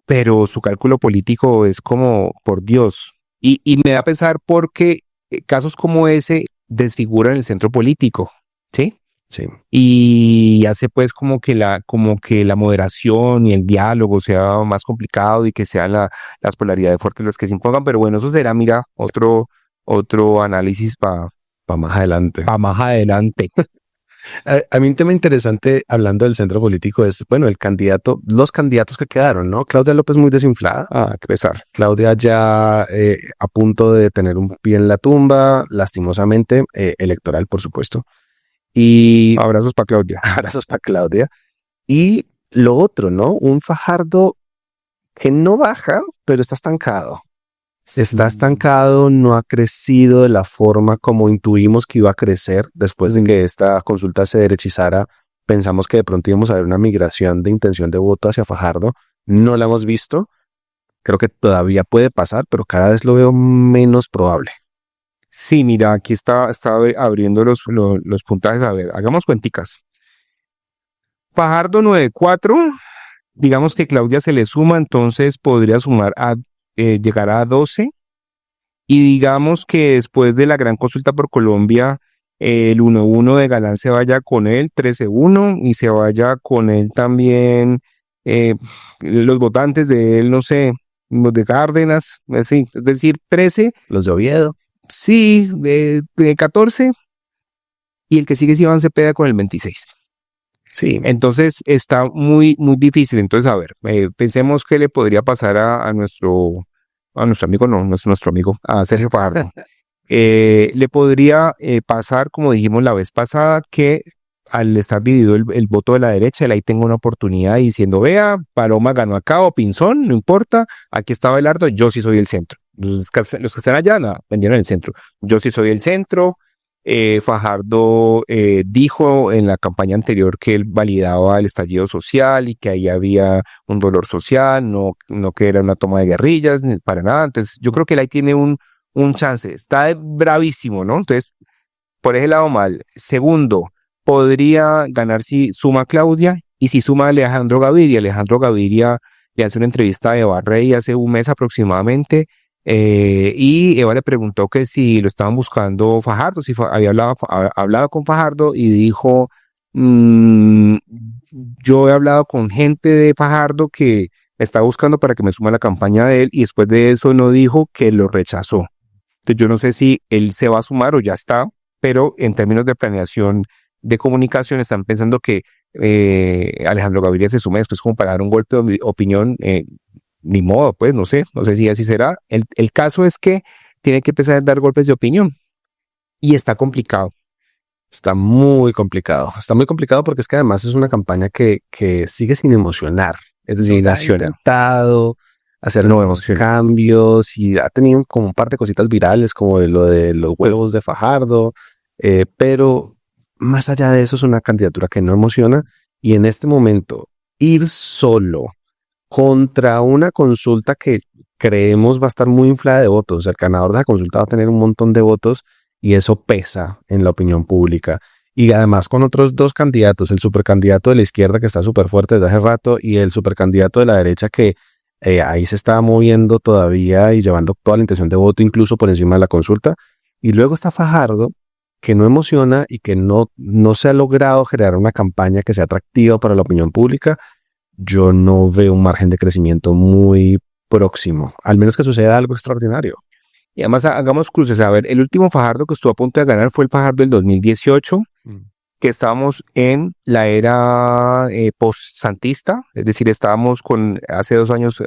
Pero su cálculo político es como, por Dios, y me da a pensar porque casos como ese desfiguran el centro político, ¿sí? Sí. y hace pues como que la moderación y el diálogo sea más complicado y que sean las polaridades fuertes las que se impongan, pero bueno, eso será, mira, otro análisis para Más adelante. más adelante. A mí un tema interesante hablando del centro político es, bueno, los candidatos que quedaron, ¿no? Claudia López muy desinflada. Qué pesar. Claudia ya a punto de tener un pie en la tumba, lastimosamente, electoral, por supuesto. Y Abrazos para Claudia. abrazos para Claudia. Y lo otro, ¿no? Un Fajardo que no baja, pero está estancado. Está estancado, no ha crecido de la forma como intuimos que iba a crecer después de que esta consulta se derechizara. Pensamos que de pronto íbamos a ver una migración de intención de voto hacia Fajardo. No la hemos visto. Creo que todavía puede pasar, pero cada vez lo veo menos probable. Sí, mira, aquí está abriendo los puntajes. A ver, hagamos cuenticas. Fajardo 9.4, digamos que Claudia se le suma, entonces podría sumar llegar a 12. Y digamos que después de la gran consulta por Colombia, el 1-1 de Galán se vaya con él, 13-1, y se vaya con él también los votantes de él, no sé, los de Cárdenas, así, es decir, 13. Los de Oviedo. Sí, de 14, y el que sigue es Iván Cepeda con el 26. Sí. Entonces está muy, muy difícil. Entonces, a ver, pensemos qué le podría pasar a nuestro amigo, no es nuestro amigo, a Sergio Fajardo. Le podría pasar, como dijimos la vez pasada, que al estar dividido el voto de la derecha, él ahí tenga una oportunidad diciendo, vea, Paloma ganó acá o Pinzón, no importa, aquí está Belardo, yo sí soy el centro. Los que están allá, nada, vendieron el centro. Yo sí soy el centro. Fajardo dijo en la campaña anterior que él validaba el estallido social y que ahí había un dolor social, no que era una toma de guerrillas, ni para nada. Entonces, yo creo que él ahí tiene un chance. Está bravísimo, ¿no? Entonces, por ese lado mal. Segundo, podría ganar si suma Claudia y si suma Alejandro Gaviria. Alejandro Gaviria le hace una entrevista a Eva Rey hace un mes aproximadamente. Y Eva le preguntó que si lo estaban buscando Fajardo, si había hablado con Fajardo y dijo, yo he hablado con gente de Fajardo que me está buscando para que me suma a la campaña de él, y después de eso no dijo que lo rechazó. Entonces yo no sé si él se va a sumar o ya está, pero en términos de planeación de comunicación están pensando que Alejandro Gaviria se sume después como para dar un golpe de opinión. Ni modo, pues, no sé si así será. El caso es que tiene que empezar a dar golpes de opinión y está complicado. Está muy complicado. Está muy complicado porque es que además es una campaña que sigue sin emocionar. Es decir, ha intentado hacer nuevos cambios y ha tenido como un par de cositas virales como de lo de los huevos de Fajardo, pero más allá de eso es una candidatura que no emociona, y en este momento ir solo contra una consulta que creemos va a estar muy inflada de votos. El ganador de la consulta va a tener un montón de votos y eso pesa en la opinión pública. Y además con otros dos candidatos, el supercandidato de la izquierda que está súper fuerte desde hace rato y el supercandidato de la derecha que ahí se está moviendo todavía y llevando toda la intención de voto incluso por encima de la consulta. Y luego está Fajardo, que no emociona y que no se ha logrado generar una campaña que sea atractiva para la opinión pública. Yo no veo un margen de crecimiento muy próximo, al menos que suceda algo extraordinario. Y además hagamos cruces. A ver, el último Fajardo que estuvo a punto de ganar fue el Fajardo del 2018, que estábamos en la era post-santista, es decir, estábamos hace 2 años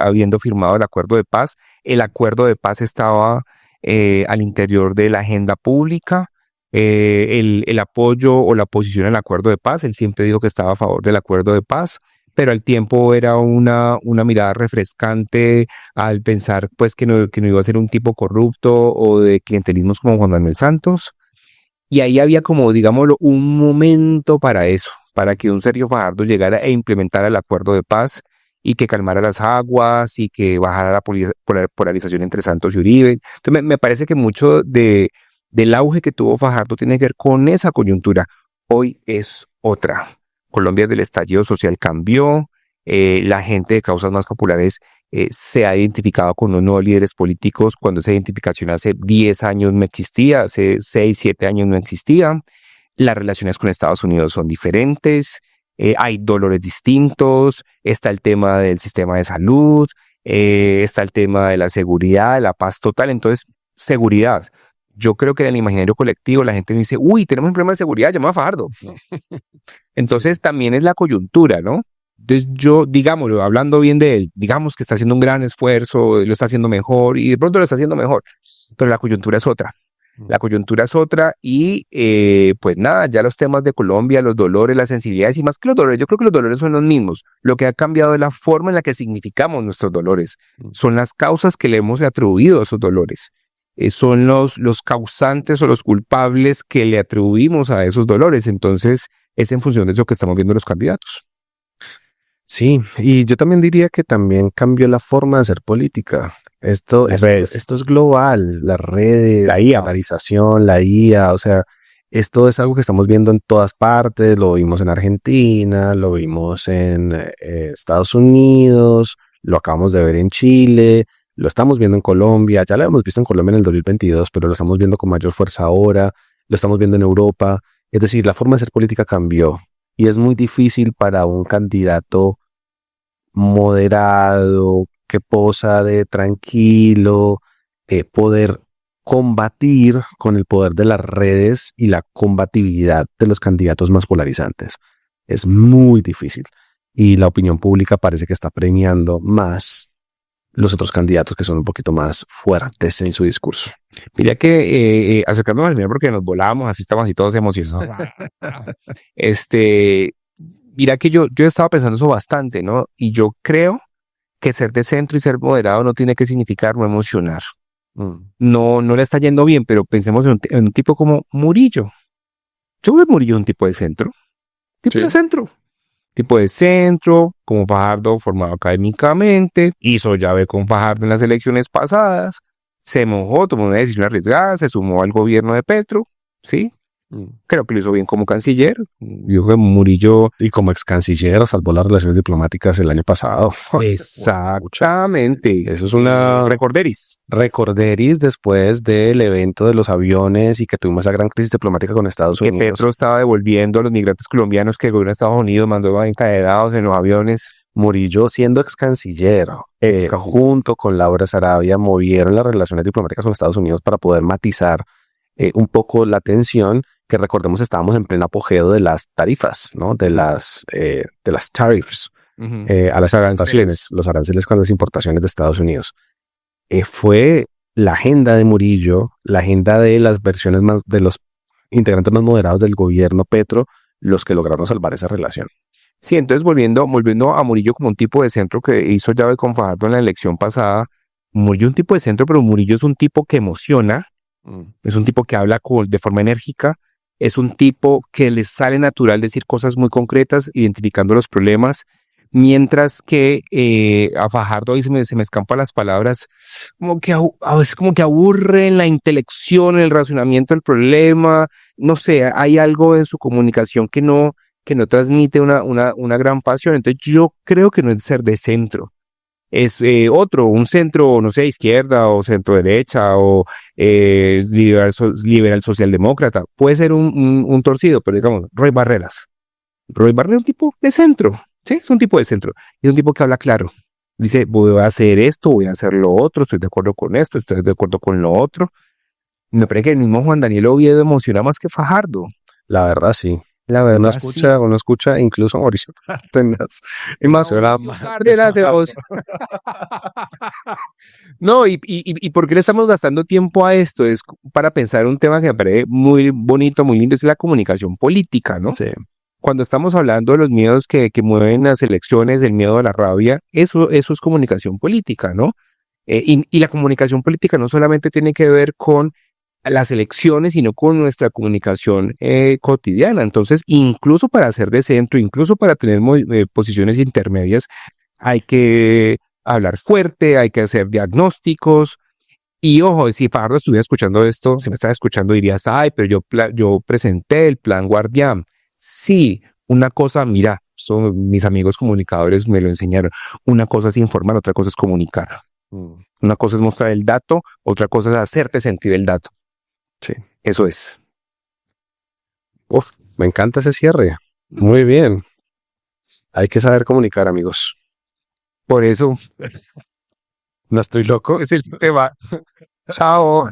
habiendo firmado el acuerdo de paz. El acuerdo de paz estaba al interior de la agenda pública. El apoyo o la oposición al acuerdo de paz, él siempre dijo que estaba a favor del acuerdo de paz, pero al tiempo era una mirada refrescante al pensar pues que no iba a ser un tipo corrupto o de clientelismos como Juan Manuel Santos, y ahí había como, digámoslo, un momento para eso, para que un Sergio Fajardo llegara e implementara el acuerdo de paz y que calmara las aguas y que bajara la polarización entre Santos y Uribe. Entonces me parece que mucho del auge que tuvo Fajardo tiene que ver con esa coyuntura. Hoy es otra. Colombia del estallido social cambió, la gente de causas más populares se ha identificado con unos nuevos líderes políticos cuando esa identificación hace 10 años no existía, hace 6, 7 años no existía. las relaciones con Estados Unidos son diferentes, hay dolores distintos, está el tema del sistema de salud, está el tema de la seguridad, de la paz total. Entonces, seguridad. Yo creo que en el imaginario colectivo la gente dice, uy, tenemos un problema de seguridad, llama a Fajardo. Entonces también es la coyuntura, ¿no? Entonces yo, digámoslo, hablando bien de él, digamos que está haciendo un gran esfuerzo, lo está haciendo mejor y de pronto lo está haciendo mejor, pero la coyuntura es otra. La coyuntura es otra y pues nada, ya los temas de Colombia, los dolores, las sensibilidades y más que los dolores, yo creo que los dolores son los mismos. Lo que ha cambiado es la forma en la que significamos nuestros dolores. Son las causas que le hemos atribuido a esos dolores. Son los causantes o los culpables que le atribuimos a esos dolores. Entonces es en función de eso que estamos viendo los candidatos. Sí, y yo también diría que también cambió la forma de hacer política. Esto es global, las redes, la IA, la IA, o sea, esto es algo que estamos viendo en todas partes, lo vimos en Argentina, lo vimos en Estados Unidos, lo acabamos de ver en Chile, lo estamos viendo en Colombia, ya lo hemos visto en Colombia en el 2022, pero lo estamos viendo con mayor fuerza ahora, lo estamos viendo en Europa, es decir, la forma de hacer política cambió. Y es muy difícil para un candidato moderado, que posa de tranquilo, poder combatir con el poder de las redes y la combatividad de los candidatos más polarizantes. Es muy difícil. Y la opinión pública parece que está premiando más los otros candidatos que son un poquito más fuertes en su discurso. Mira que acercándonos al final porque nos volábamos, así estamos así todos emocionados. Mira que yo he estado pensando eso bastante, ¿no? Y yo creo que ser de centro y ser moderado no tiene que significar no emocionar. No le está yendo bien, pero pensemos en un tipo como Murillo. Yo veo Murillo un tipo de centro. Tipo de centro, como Fajardo formado académicamente, hizo llave con Fajardo en las elecciones pasadas, se mojó, tomó una decisión arriesgada, se sumó al gobierno de Petro, ¿sí? Creo que lo hizo bien como canciller. Yo creo que Murillo... Y como ex canciller salvó las relaciones diplomáticas el año pasado. Exactamente. Eso es una... Recorderis después del evento de los aviones y que tuvimos esa gran crisis diplomática con Estados Unidos. Que Petro estaba devolviendo a los migrantes colombianos que el gobierno de Estados Unidos mandó encadenados en los aviones. Murillo, siendo ex canciller, junto con Laura Sarabia, movieron las relaciones diplomáticas con Estados Unidos para poder matizar un poco la tensión, que recordemos estábamos en pleno apogeo de las tarifas, ¿no? De las tariffs a las exportaciones, los aranceles con las importaciones de Estados Unidos. Fue la agenda de Murillo, la agenda de las versiones más, de los integrantes más moderados del gobierno Petro, los que lograron salvar esa relación. Sí, entonces volviendo a Murillo como un tipo de centro que hizo llave con Fajardo en la elección pasada, Murillo es un tipo de centro, pero Murillo es un tipo que emociona, es un tipo que habla de forma enérgica, es un tipo que le sale natural decir cosas muy concretas, identificando los problemas, mientras que a Fajardo ahí se me escampan las palabras, como que a veces como que aburre en la intelección, en el razonamiento del problema, no sé, hay algo en su comunicación que no transmite una gran pasión. Entonces yo creo que no es ser de centro. Es un centro, no sé, izquierda o centro derecha o liberal socialdemócrata. Puede ser un torcido, pero digamos, Roy Barreras. Roy Barreras es un tipo de centro, ¿sí? Es un tipo de centro. Es un tipo que habla claro. Dice, voy a hacer esto, voy a hacer lo otro, estoy de acuerdo con esto, estoy de acuerdo con lo otro. Me parece que el mismo Juan Daniel Oviedo emociona más que Fajardo. La verdad, sí. Uno escucha incluso a Mauricio Cárdenas. No, y ¿por qué le estamos gastando tiempo a esto? Es para pensar un tema que me parece muy bonito, muy lindo, es la comunicación política, ¿no? Sí. Cuando estamos hablando de los miedos que mueven las elecciones, el miedo a la rabia, eso es comunicación política, ¿no? Y la comunicación política no solamente tiene que ver con las elecciones, sino con nuestra comunicación cotidiana. Entonces, incluso para ser de centro, incluso para tener posiciones intermedias, hay que hablar fuerte, hay que hacer diagnósticos. Y ojo, si Fajardo estuviera escuchando esto, si me estaba escuchando, dirías, ay, pero yo presenté el plan Guardián. Sí, una cosa, mira, mis amigos comunicadores me lo enseñaron. Una cosa es informar, otra cosa es comunicar. Una cosa es mostrar el dato, otra cosa es hacerte sentir el dato. Sí. Eso es. Uf, me encanta ese cierre. Muy bien. Hay que saber comunicar, amigos. Por eso No estoy loco. es el tema. Chao.